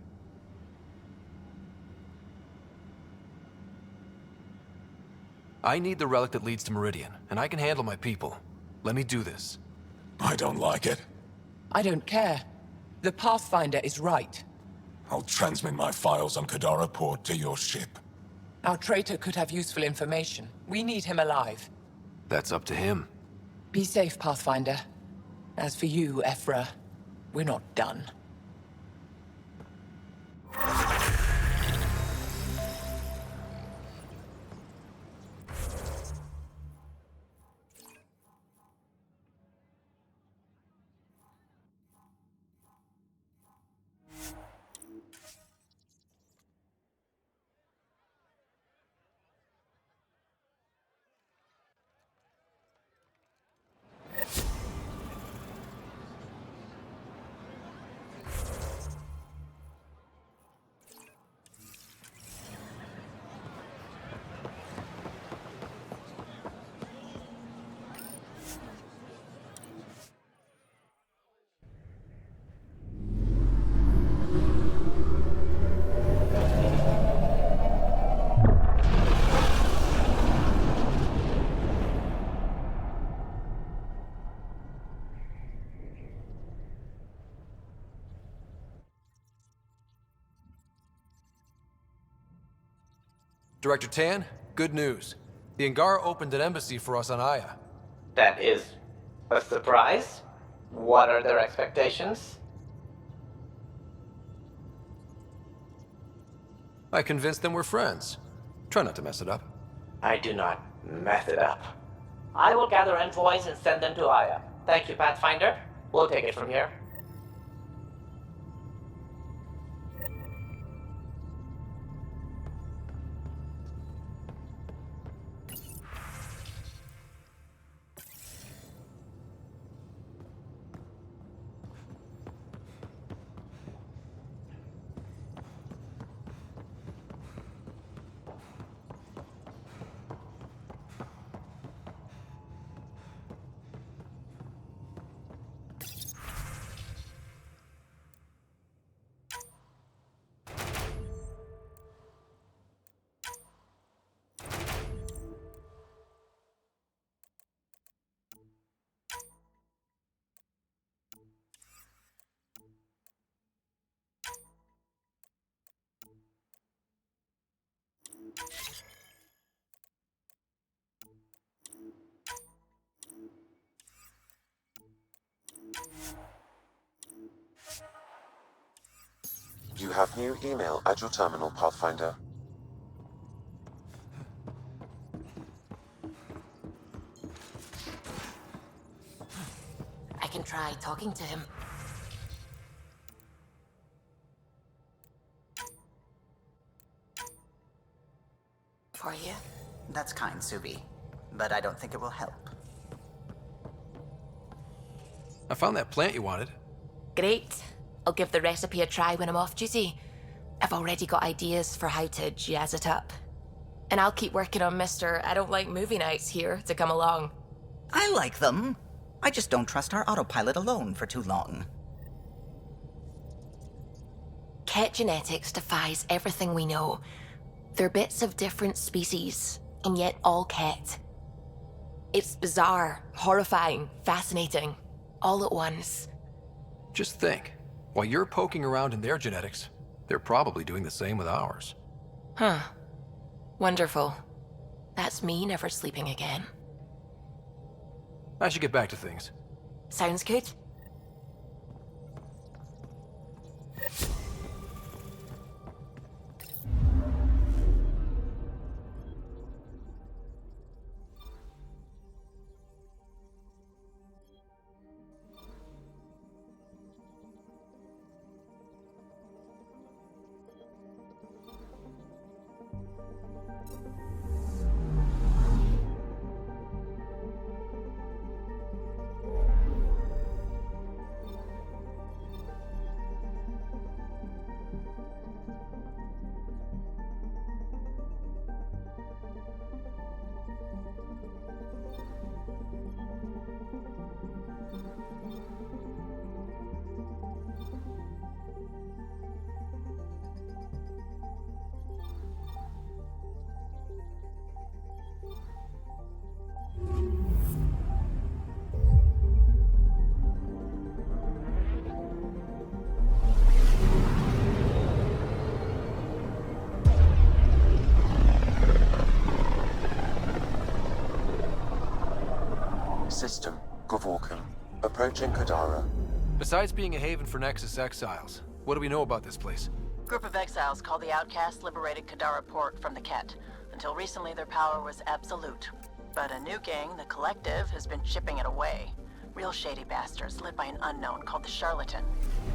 Speaker 11: I need the relic that leads to Meridian, and I can handle my people. Let me do this.
Speaker 15: I don't like it.
Speaker 8: I don't care. The Pathfinder is right.
Speaker 15: I'll transmit my files on Kadara Port to your ship.
Speaker 8: Our traitor could have useful information. We need him alive.
Speaker 11: That's up to him.
Speaker 8: Be safe, Pathfinder. As for you, Ephra, we're not done.
Speaker 11: Director Tan, good news. The Angara opened an embassy for us on Aya.
Speaker 16: That is a surprise? What are their expectations?
Speaker 11: I convinced them we're friends. Try not to mess it up.
Speaker 16: I do not mess it up. I will gather envoys and send them to Aya. Thank you, Pathfinder. We'll take it from here.
Speaker 3: You have new email at your terminal, Pathfinder.
Speaker 17: I can try talking to him. For you?
Speaker 18: That's kind, Subi. But I don't think it will help.
Speaker 11: I found that plant you wanted.
Speaker 17: Great. I'll give the recipe a try when I'm off duty. I've already got ideas for how to jazz it up. And I'll keep working on Mr. I don't like movie nights here to come along.
Speaker 18: I like them. I just don't trust our autopilot alone for too long.
Speaker 17: Ket genetics defies everything we know. They're bits of different species, and yet all Ket. It's bizarre, horrifying, fascinating, all at once.
Speaker 11: Just think, while you're poking around in their genetics, they're probably doing the same with ours.
Speaker 17: Huh. Wonderful. That's me never sleeping again.
Speaker 11: I should get back to things.
Speaker 17: Sounds good.
Speaker 3: system, Gavorkan. Approaching Kadara.
Speaker 11: Besides being a haven for Nexus exiles, what do we know about this place?
Speaker 19: Group of exiles called the Outcasts liberated Kadara Port from the Ket. Until recently, their power was absolute. But a new gang, the Collective, has been chipping it away. Real shady bastards, led by an unknown called the Charlatan.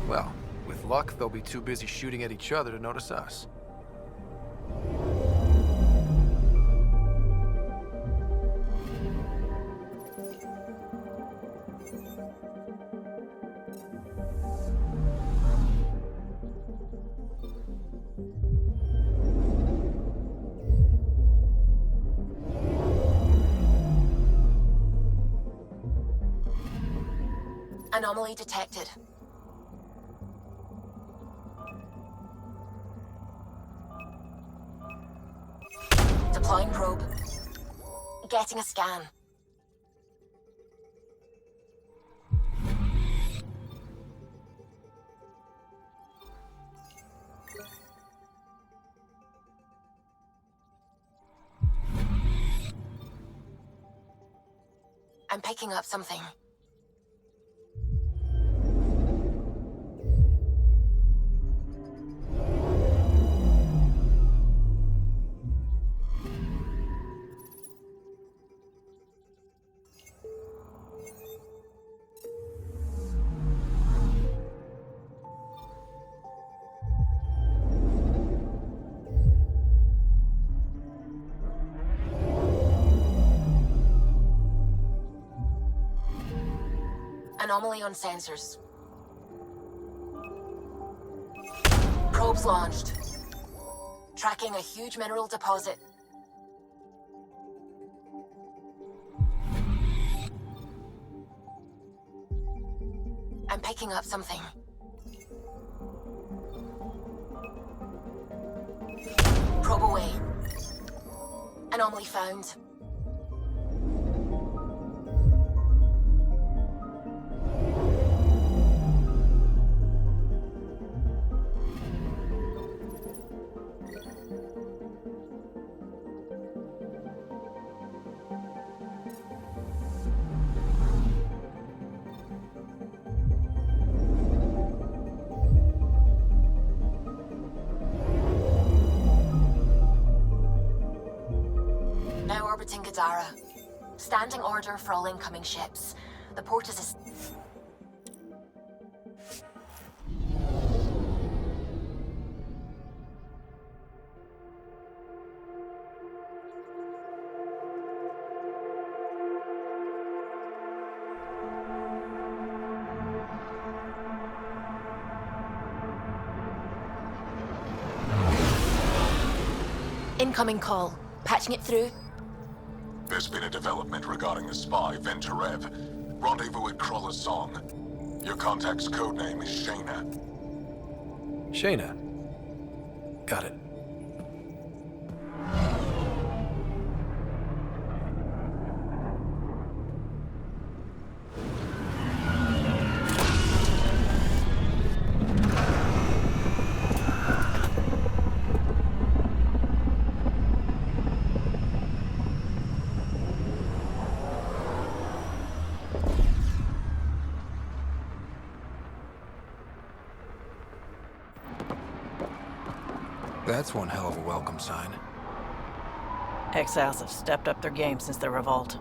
Speaker 11: Well, with luck, they'll be too busy shooting at each other to notice us.
Speaker 17: Anomaly detected. Deploying probe. Getting a scan. I'm picking up something. Anomaly on sensors. Probes launched. Tracking a huge mineral deposit. I'm picking up something. Probe away. Anomaly found. Now orbiting Kadara. Standing order for all incoming ships. The port is incoming call. Patching it through.
Speaker 5: There's been a development regarding the spy, Venturev. Rendezvous at Crawler's Song. Your contact's codename is Shayna.
Speaker 11: Shayna. Got it. That's one hell of a welcome sign.
Speaker 19: Exiles have stepped up their game since the revolt.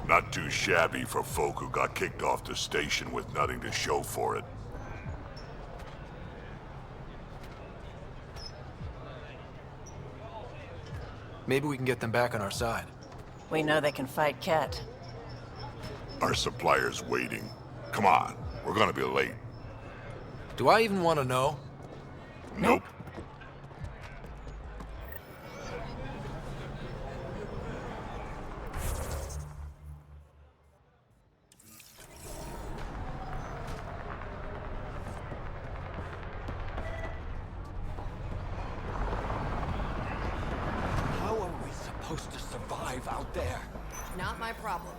Speaker 20: Not too shabby for folk who got kicked off the station with nothing to show for it.
Speaker 11: Maybe we can get them back on our side.
Speaker 19: We know they can fight Ket.
Speaker 20: Our supplier's waiting. Come on, we're gonna be late.
Speaker 11: Do I even want to know?
Speaker 20: Nope.
Speaker 21: How are we supposed to survive out there?
Speaker 22: Not my problem.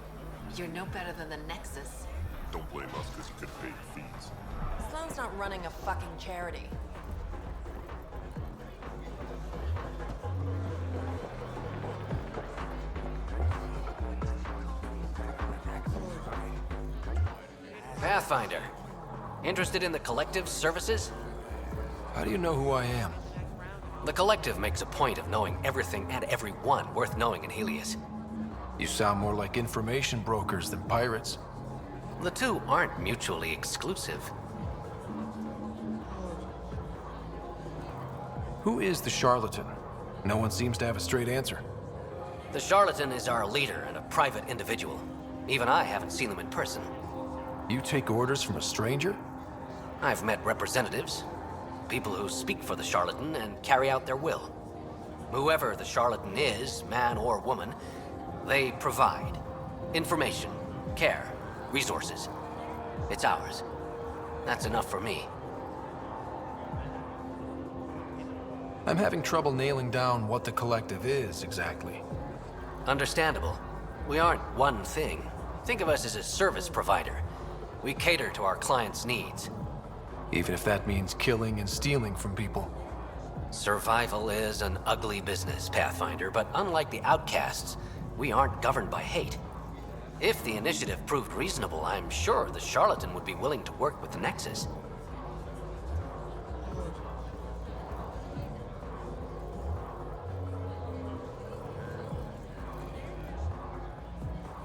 Speaker 22: You're no better than the Nexus.
Speaker 20: Don't blame us because you could pay fees.
Speaker 22: Sloan's not running a fucking charity.
Speaker 1: Pathfinder. Interested in the Collective's services?
Speaker 11: How do you know who I am?
Speaker 1: The Collective makes a point of knowing everything and everyone worth knowing in Helios.
Speaker 11: You sound more like information brokers than pirates.
Speaker 1: The two aren't mutually exclusive.
Speaker 11: Who is the charlatan? No one seems to have a straight answer.
Speaker 1: The charlatan is our leader and a private individual. Even I haven't seen them in person.
Speaker 11: You take orders from a stranger?
Speaker 1: I've met representatives. People who speak for the charlatan and carry out their will. Whoever the charlatan is, man or woman, they provide information, care, resources. It's ours. That's enough for me.
Speaker 11: I'm having trouble nailing down what the Collective is, exactly.
Speaker 1: Understandable. We aren't one thing. Think of us as a service provider. We cater to our clients' needs.
Speaker 11: Even if that means killing and stealing from people.
Speaker 1: Survival is an ugly business, Pathfinder, but unlike the outcasts, we aren't governed by hate. If the initiative proved reasonable, I'm sure the charlatan would be willing to work with the Nexus.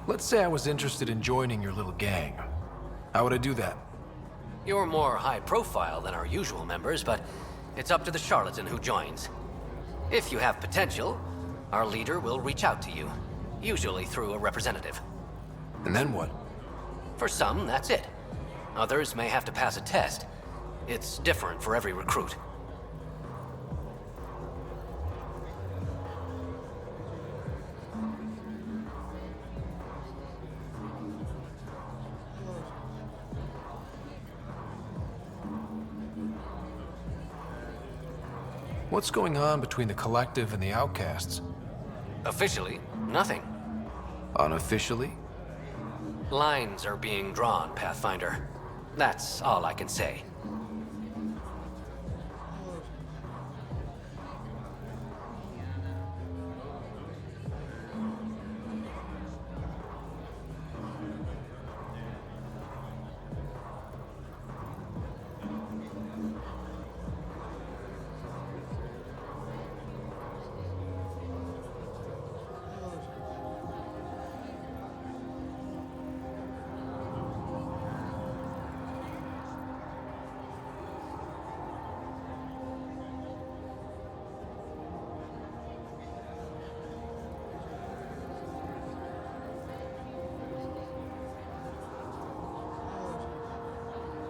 Speaker 11: Let's say I was interested in joining your little gang. How would I do that?
Speaker 1: You're more high profile than our usual members, but it's up to the charlatan who joins. If you have potential, our leader will reach out to you, usually through a representative.
Speaker 11: And then what?
Speaker 1: For some, that's it. Others may have to pass a test. It's different for every recruit.
Speaker 11: What's going on between the Collective and the outcasts?
Speaker 1: Officially, nothing.
Speaker 11: Unofficially?
Speaker 1: Lines are being drawn, Pathfinder. That's all I can say.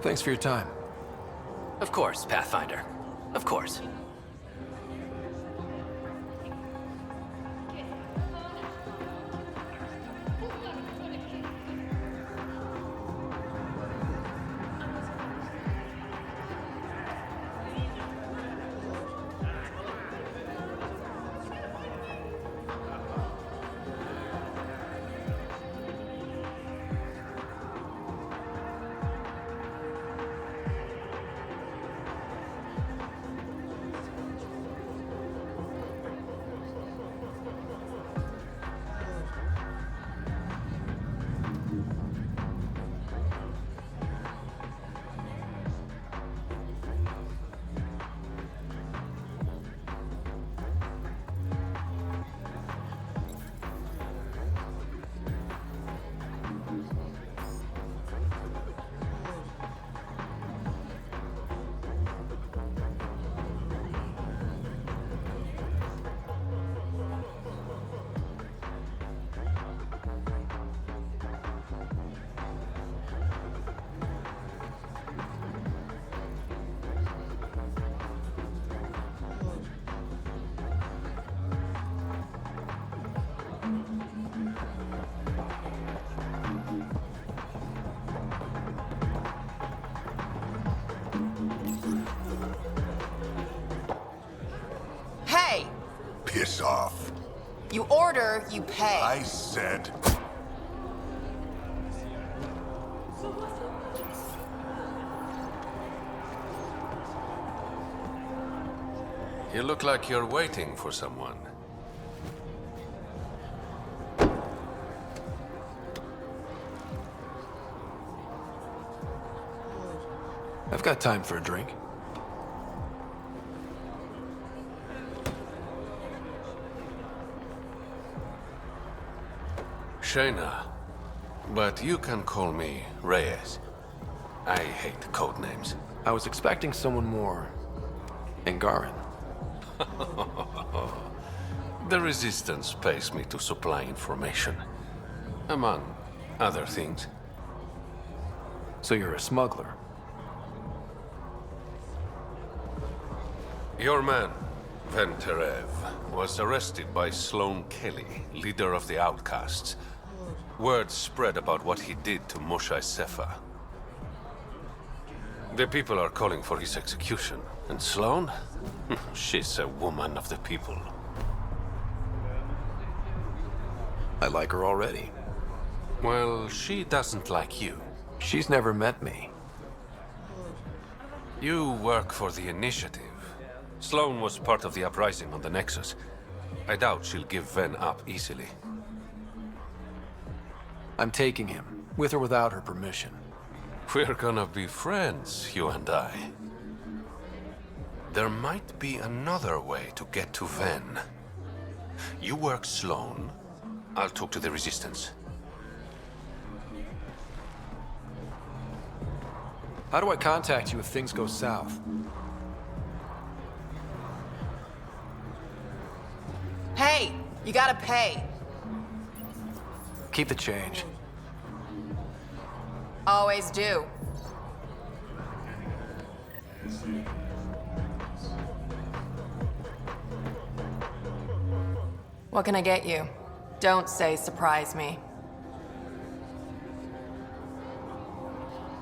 Speaker 11: Thanks for your time.
Speaker 1: Of course, Pathfinder. Of course.
Speaker 4: Hey!
Speaker 20: Piss off.
Speaker 4: You order, you pay.
Speaker 20: I said...
Speaker 12: You look like you're waiting for someone.
Speaker 11: I've got time for a drink.
Speaker 2: Shayna, but you can call me Reyes. I hate code names.
Speaker 11: I was expecting someone more Angaran.
Speaker 2: The Resistance pays me to supply information, among other things.
Speaker 11: So you're a smuggler?
Speaker 2: Your man, Venterev, was arrested by Sloane Kelly, leader of the Outcasts. Word spread about what he did to Moshae Sefa. The people are calling for his execution. And Sloane? She's a woman of the people.
Speaker 11: I like her already.
Speaker 2: Well, she doesn't like you.
Speaker 11: She's never met me.
Speaker 2: You work for the Initiative. Sloane was part of the uprising on the Nexus. I doubt she'll give Ven up easily.
Speaker 11: I'm taking him, with or without her permission.
Speaker 2: We're gonna be friends, you and I. There might be another way to get to Ven. You work Sloane. I'll talk to the Resistance.
Speaker 11: How do I contact you if things go south?
Speaker 4: Hey, you gotta pay.
Speaker 11: Keep the change.
Speaker 4: Always do. What can I get you? Don't say surprise me.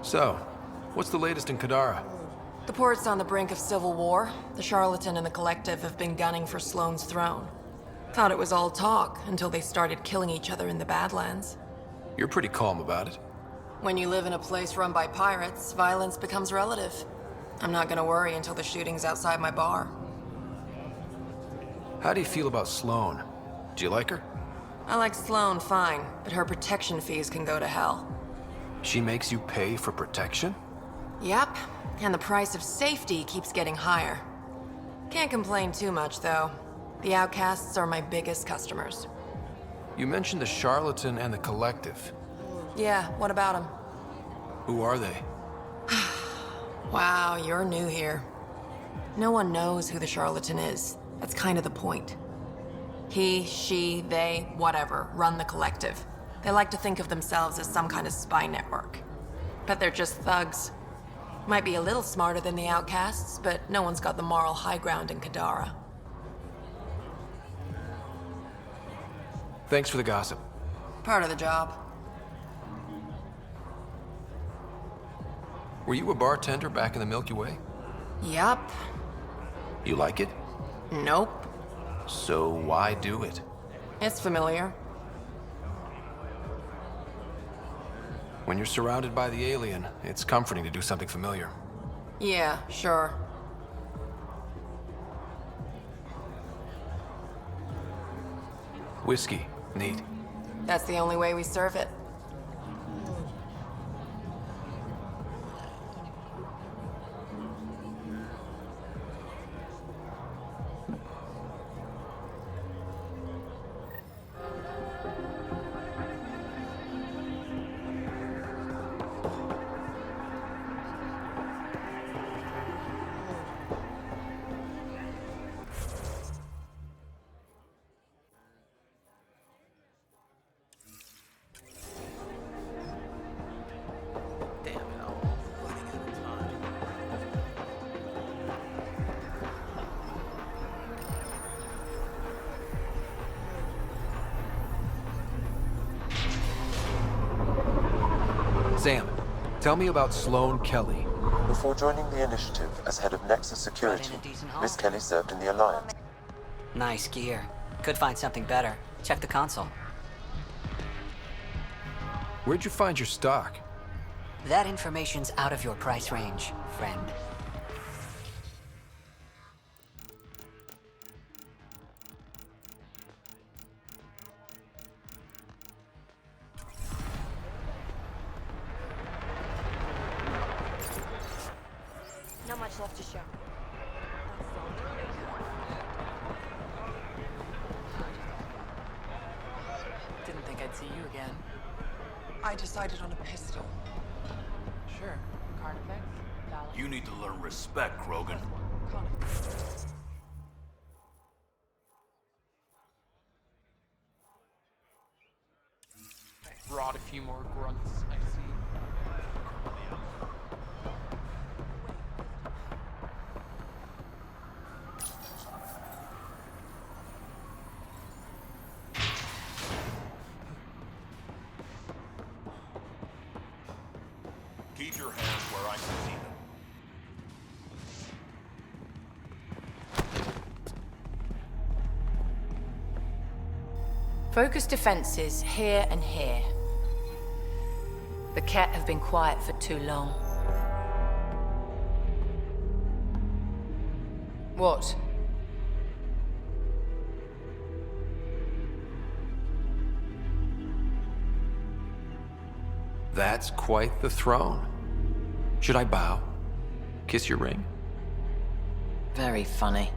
Speaker 11: So, what's the latest in Kadara?
Speaker 4: The port's on the brink of civil war. The Charlatan and the Collective have been gunning for Sloane's throne. Thought it was all talk until they started killing each other in the Badlands.
Speaker 11: You're pretty calm about it.
Speaker 4: When you live in a place run by pirates, violence becomes relative. I'm not gonna worry until the shooting's outside my bar.
Speaker 11: How do you feel about Sloane? Do you like her?
Speaker 4: I like Sloane fine, but her protection fees can go to hell.
Speaker 11: She makes you pay for protection?
Speaker 4: Yep, and the price of safety keeps getting higher. Can't complain too much, though. The Outcasts are my biggest customers.
Speaker 11: You mentioned the Charlatan and the Collective.
Speaker 4: Yeah, what about them?
Speaker 11: Who are they?
Speaker 4: Wow, you're new here. No one knows who the Charlatan is. That's kind of the point. He, she, they, whatever, run the Collective. They like to think of themselves as some kind of spy network. But they're just thugs. Might be a little smarter than the Outcasts, but no one's got the moral high ground in Kadara.
Speaker 11: Thanks for the gossip.
Speaker 4: Part of the job.
Speaker 11: Were you a bartender back in the Milky Way?
Speaker 4: Yup.
Speaker 11: You like it?
Speaker 4: Nope.
Speaker 11: So why do it?
Speaker 4: It's familiar.
Speaker 11: When you're surrounded by the alien, it's comforting to do something familiar.
Speaker 4: Yeah, sure.
Speaker 11: Whiskey. Neat.
Speaker 4: That's the only way we serve it.
Speaker 11: Sam, tell me about Sloane Kelly.
Speaker 3: Before joining the Initiative as head of Nexus Security, Miss Kelly served in the Alliance.
Speaker 6: Nice gear. Could find something better. Check the console.
Speaker 11: Where'd you find your stock?
Speaker 6: That information's out of your price range, friend.
Speaker 17: left to show.
Speaker 8: Didn't think I'd see you again.
Speaker 4: I decided on a pistol.
Speaker 8: Sure. Carnifex?
Speaker 21: You need to learn respect, Krogan.
Speaker 7: Brought a few more grunts, I see.
Speaker 21: Keep your hands where I can see them.
Speaker 9: Focus defenses here and here. The Ket have been quiet for too long. What?
Speaker 11: That's quite the throne. Should I bow? Kiss your ring?
Speaker 9: Very funny.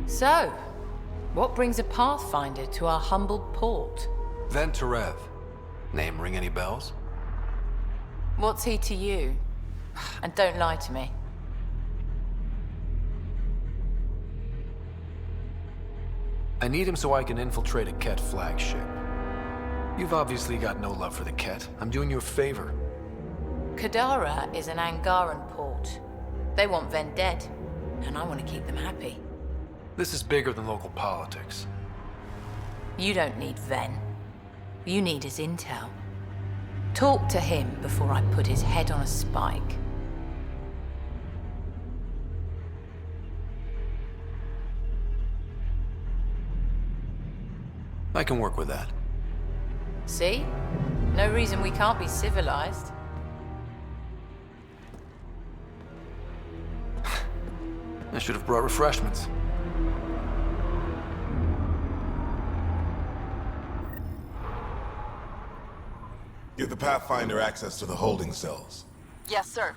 Speaker 9: So, what brings a Pathfinder to our humbled port?
Speaker 11: Venterev. Name ring any bells?
Speaker 9: What's he to you? And don't lie to me.
Speaker 11: I need him so I can infiltrate a Ket flagship. You've obviously got no love for the Ket. I'm doing you a favor.
Speaker 9: Kadara is an Angaran port. They want Ven dead, and I want to keep them happy.
Speaker 11: This is bigger than local politics.
Speaker 9: You don't need Ven. You need his intel. Talk to him before I put his head on a spike.
Speaker 11: I can work with that.
Speaker 9: See? No reason we can't be civilized.
Speaker 11: I should have brought refreshments.
Speaker 23: Give the Pathfinder access to the holding cells.
Speaker 19: Yes, sir.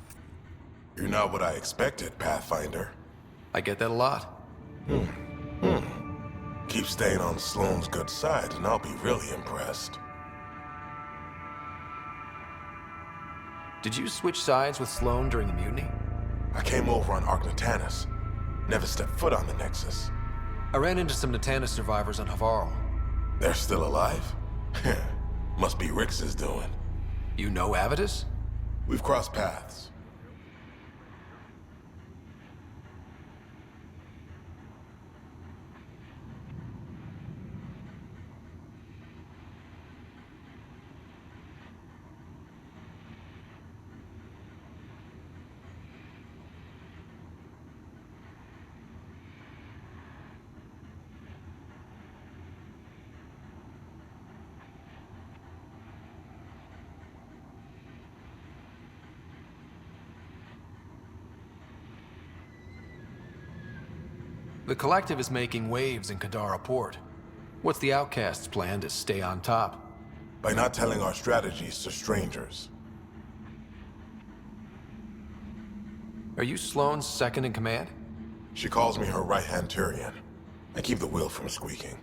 Speaker 23: You're not what I expected, Pathfinder.
Speaker 11: I get that a lot.
Speaker 23: Keep staying on Sloane's good side, and I'll be really impressed.
Speaker 11: Did you switch sides with Sloane during the mutiny?
Speaker 23: I came over on Argnatanus. Never stepped foot on the Nexus.
Speaker 11: I ran into some Natanus survivors on Havarl.
Speaker 23: They're still alive? Must be Rix's doing.
Speaker 11: You know Avitus?
Speaker 23: We've crossed paths.
Speaker 11: The Collective is making waves in Kadara Port. What's the Outcast's plan to stay on top?
Speaker 23: By not telling our strategies to strangers.
Speaker 11: Are you Sloane's second in command?
Speaker 23: She calls me her right-hand Turian. I keep the wheel from squeaking.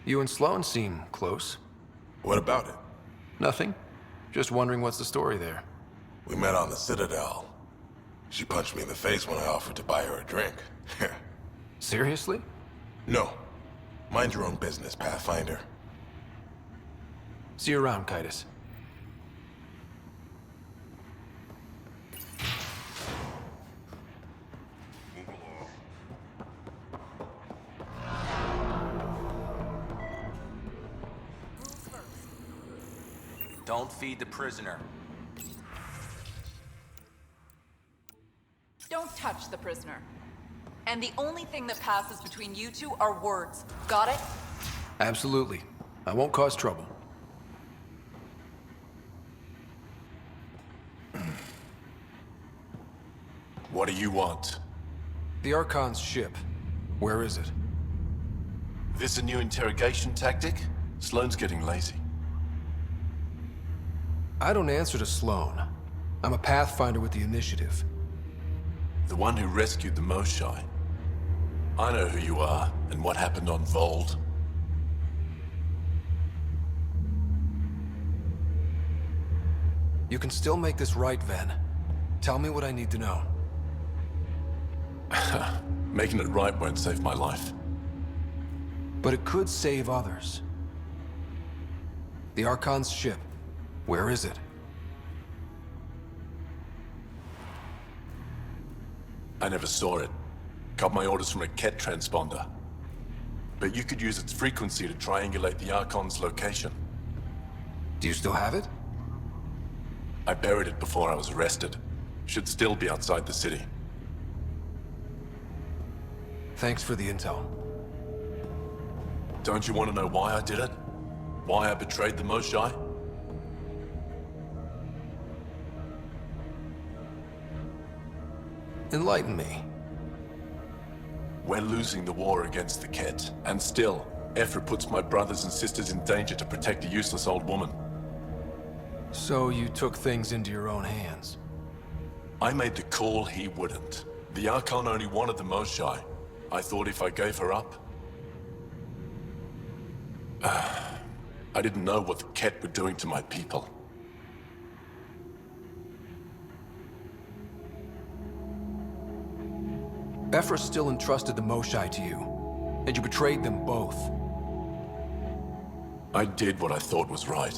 Speaker 11: You and Sloan seem close.
Speaker 23: What about it?
Speaker 11: Nothing. Just wondering what's the story there.
Speaker 23: We met on the Citadel. She punched me in the face when I offered to buy her a drink.
Speaker 11: Seriously?
Speaker 23: No. Mind your own business, Pathfinder.
Speaker 11: See you around, Kitus.
Speaker 21: Don't feed the prisoner.
Speaker 10: Don't touch the prisoner. And the only thing that passes between you two are words. Got it?
Speaker 11: Absolutely. I won't cause trouble.
Speaker 5: What do you want?
Speaker 11: The Archon's ship. Where is it?
Speaker 5: This a new interrogation tactic? Sloane's getting lazy.
Speaker 11: I don't answer to Sloan. I'm a Pathfinder with the initiative.
Speaker 5: The one who rescued the Moshai. I know who you are, and what happened on Vold.
Speaker 11: You can still make this right, Ven. Tell me what I need to know.
Speaker 5: Making it right won't save my life.
Speaker 11: But it could save others. The Archon's ship. Where is it?
Speaker 5: I never saw it. Got my orders from a Ket transponder. But you could use its frequency to triangulate the Archon's location.
Speaker 11: Do you still have it?
Speaker 5: I buried it before I was arrested. Should still be outside the city.
Speaker 11: Thanks for the intel.
Speaker 5: Don't you want to know why I did it? Why I betrayed the Moshai?
Speaker 11: Enlighten me.
Speaker 5: We're losing the war against the Ket, and still, Ephra puts my brothers and sisters in danger to protect a useless old woman.
Speaker 11: So you took things into your own hands?
Speaker 5: I made the call he wouldn't. The Archon only wanted the Moshai. I thought if I gave her up... I didn't know what the Ket were doing to my people.
Speaker 11: Ephra still entrusted the Moshai to you, and you betrayed them both.
Speaker 5: I did what I thought was right.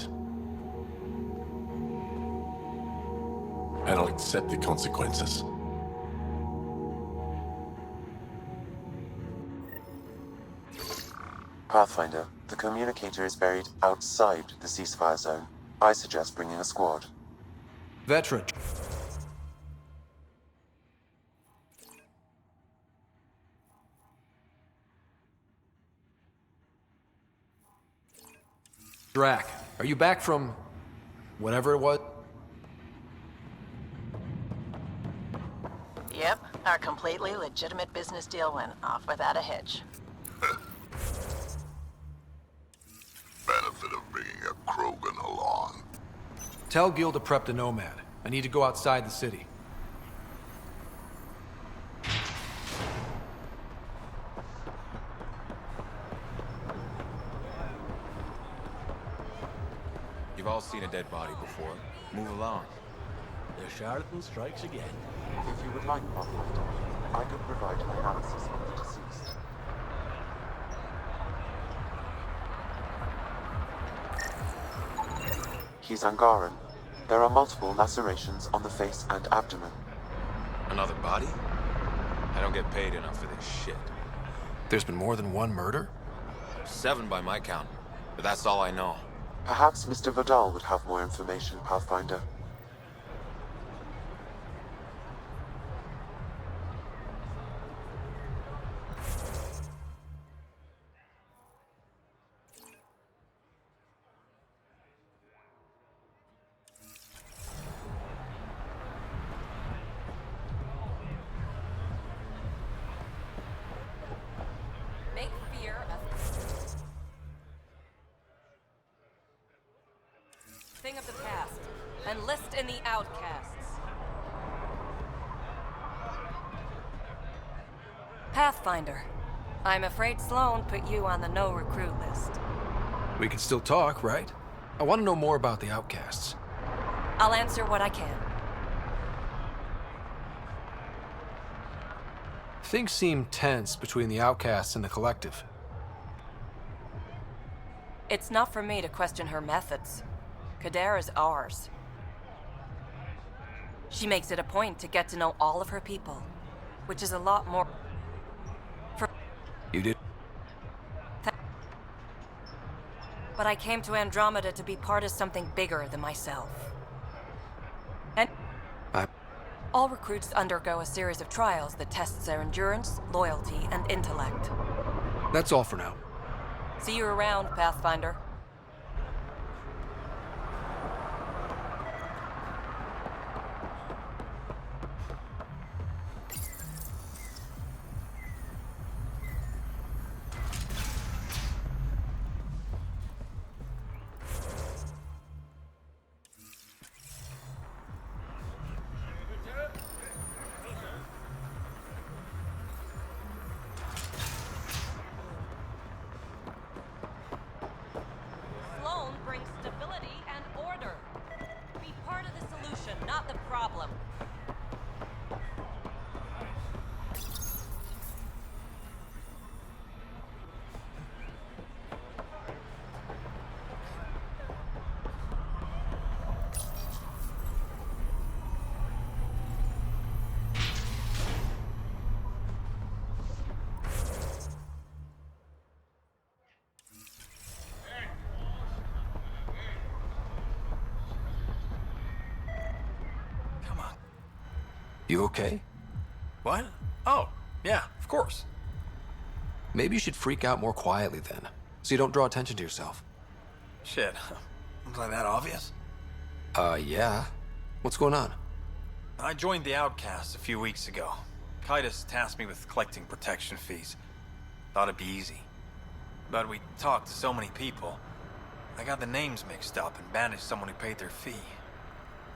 Speaker 5: And I'll accept the consequences.
Speaker 3: Pathfinder, the communicator is buried outside the ceasefire zone. I suggest bringing a squad.
Speaker 11: Veteran. Drac, are you back from... whatever it was?
Speaker 19: Yep, our completely legitimate business deal went off without a hitch.
Speaker 20: Benefit of bringing a Krogan along.
Speaker 11: Tell Gil to prep the Nomad. I need to go outside the city.
Speaker 13: You've all seen a dead body before. Move along.
Speaker 21: The charlatan strikes again.
Speaker 3: If you would like, Pathfinder, I could provide an analysis of the deceased. He's Angaran. There are multiple lacerations on the face and abdomen.
Speaker 13: Another body? I don't get paid enough for this shit.
Speaker 11: There's been more than one murder?
Speaker 13: 7 by my count, but that's all I know.
Speaker 3: Perhaps Mr. Vidal would have more information, Pathfinder.
Speaker 10: Make fear a thing of the past. Enlist in the outcasts. Pathfinder,
Speaker 14: I'm afraid Sloan put you on the no-recruit list.
Speaker 11: We can still talk, right? I want to know more about the outcasts.
Speaker 14: I'll answer what I can.
Speaker 11: Things seem tense between the outcasts and the collective.
Speaker 14: It's not for me to question her methods. Kadera's ours. She makes it a point to get to know all of her people, which is a lot more...
Speaker 11: You did?
Speaker 14: But I came to Andromeda to be part of something bigger than myself. And all recruits undergo a series of trials that tests their endurance, loyalty, and intellect.
Speaker 11: That's all for now.
Speaker 14: See you around, Pathfinder. Sloan brings stability and order. Be part of the solution, not the problem.
Speaker 11: You okay?
Speaker 15: What? Oh, yeah, of course.
Speaker 11: Maybe you should freak out more quietly then, so you don't draw attention to yourself.
Speaker 15: Shit. Was I that obvious?
Speaker 11: Yeah. What's going on?
Speaker 15: I joined the Outcasts a few weeks ago. Kitus tasked me with collecting protection fees. Thought it'd be easy. But we talked to so many people. I got the names mixed up and banished someone who paid their fee.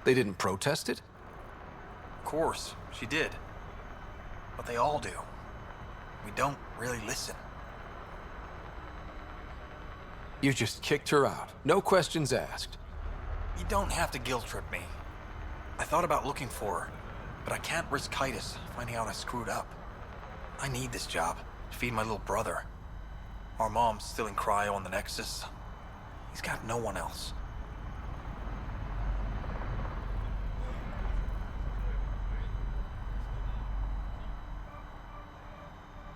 Speaker 11: They didn't protest it?
Speaker 15: Of course, she did. But they all do. We don't really listen.
Speaker 11: You just kicked her out. No questions asked.
Speaker 15: You don't have to guilt trip me. I thought about looking for her, but I can't risk Kitus finding out I screwed up. I need this job to feed my little brother. Our mom's still in cryo on the Nexus. He's got no one else.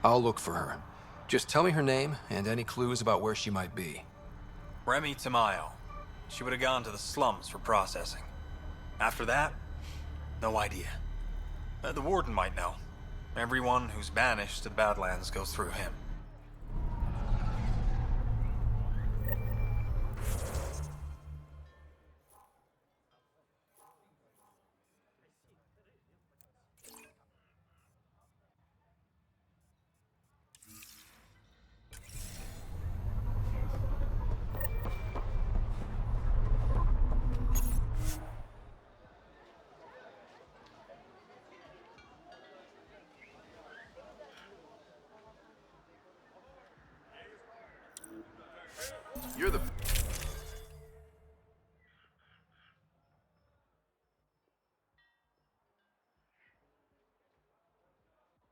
Speaker 11: I'll look for her. Just tell me her name and any clues about where she might be.
Speaker 15: Remy Tamayo. She would have gone to the slums for processing. After that, no idea. The Warden might know. Everyone who's banished to the Badlands goes through him.
Speaker 23: You're the...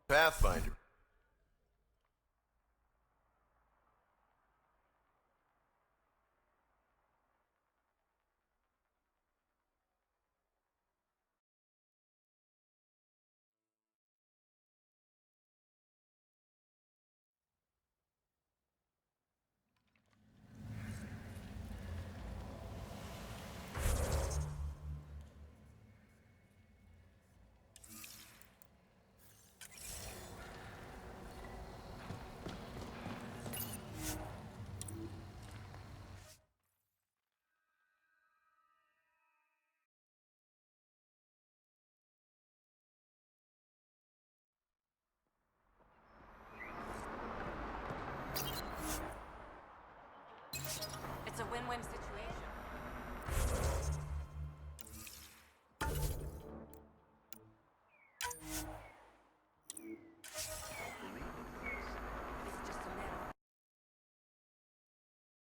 Speaker 23: Pathfinder.
Speaker 14: It's a win-win situation.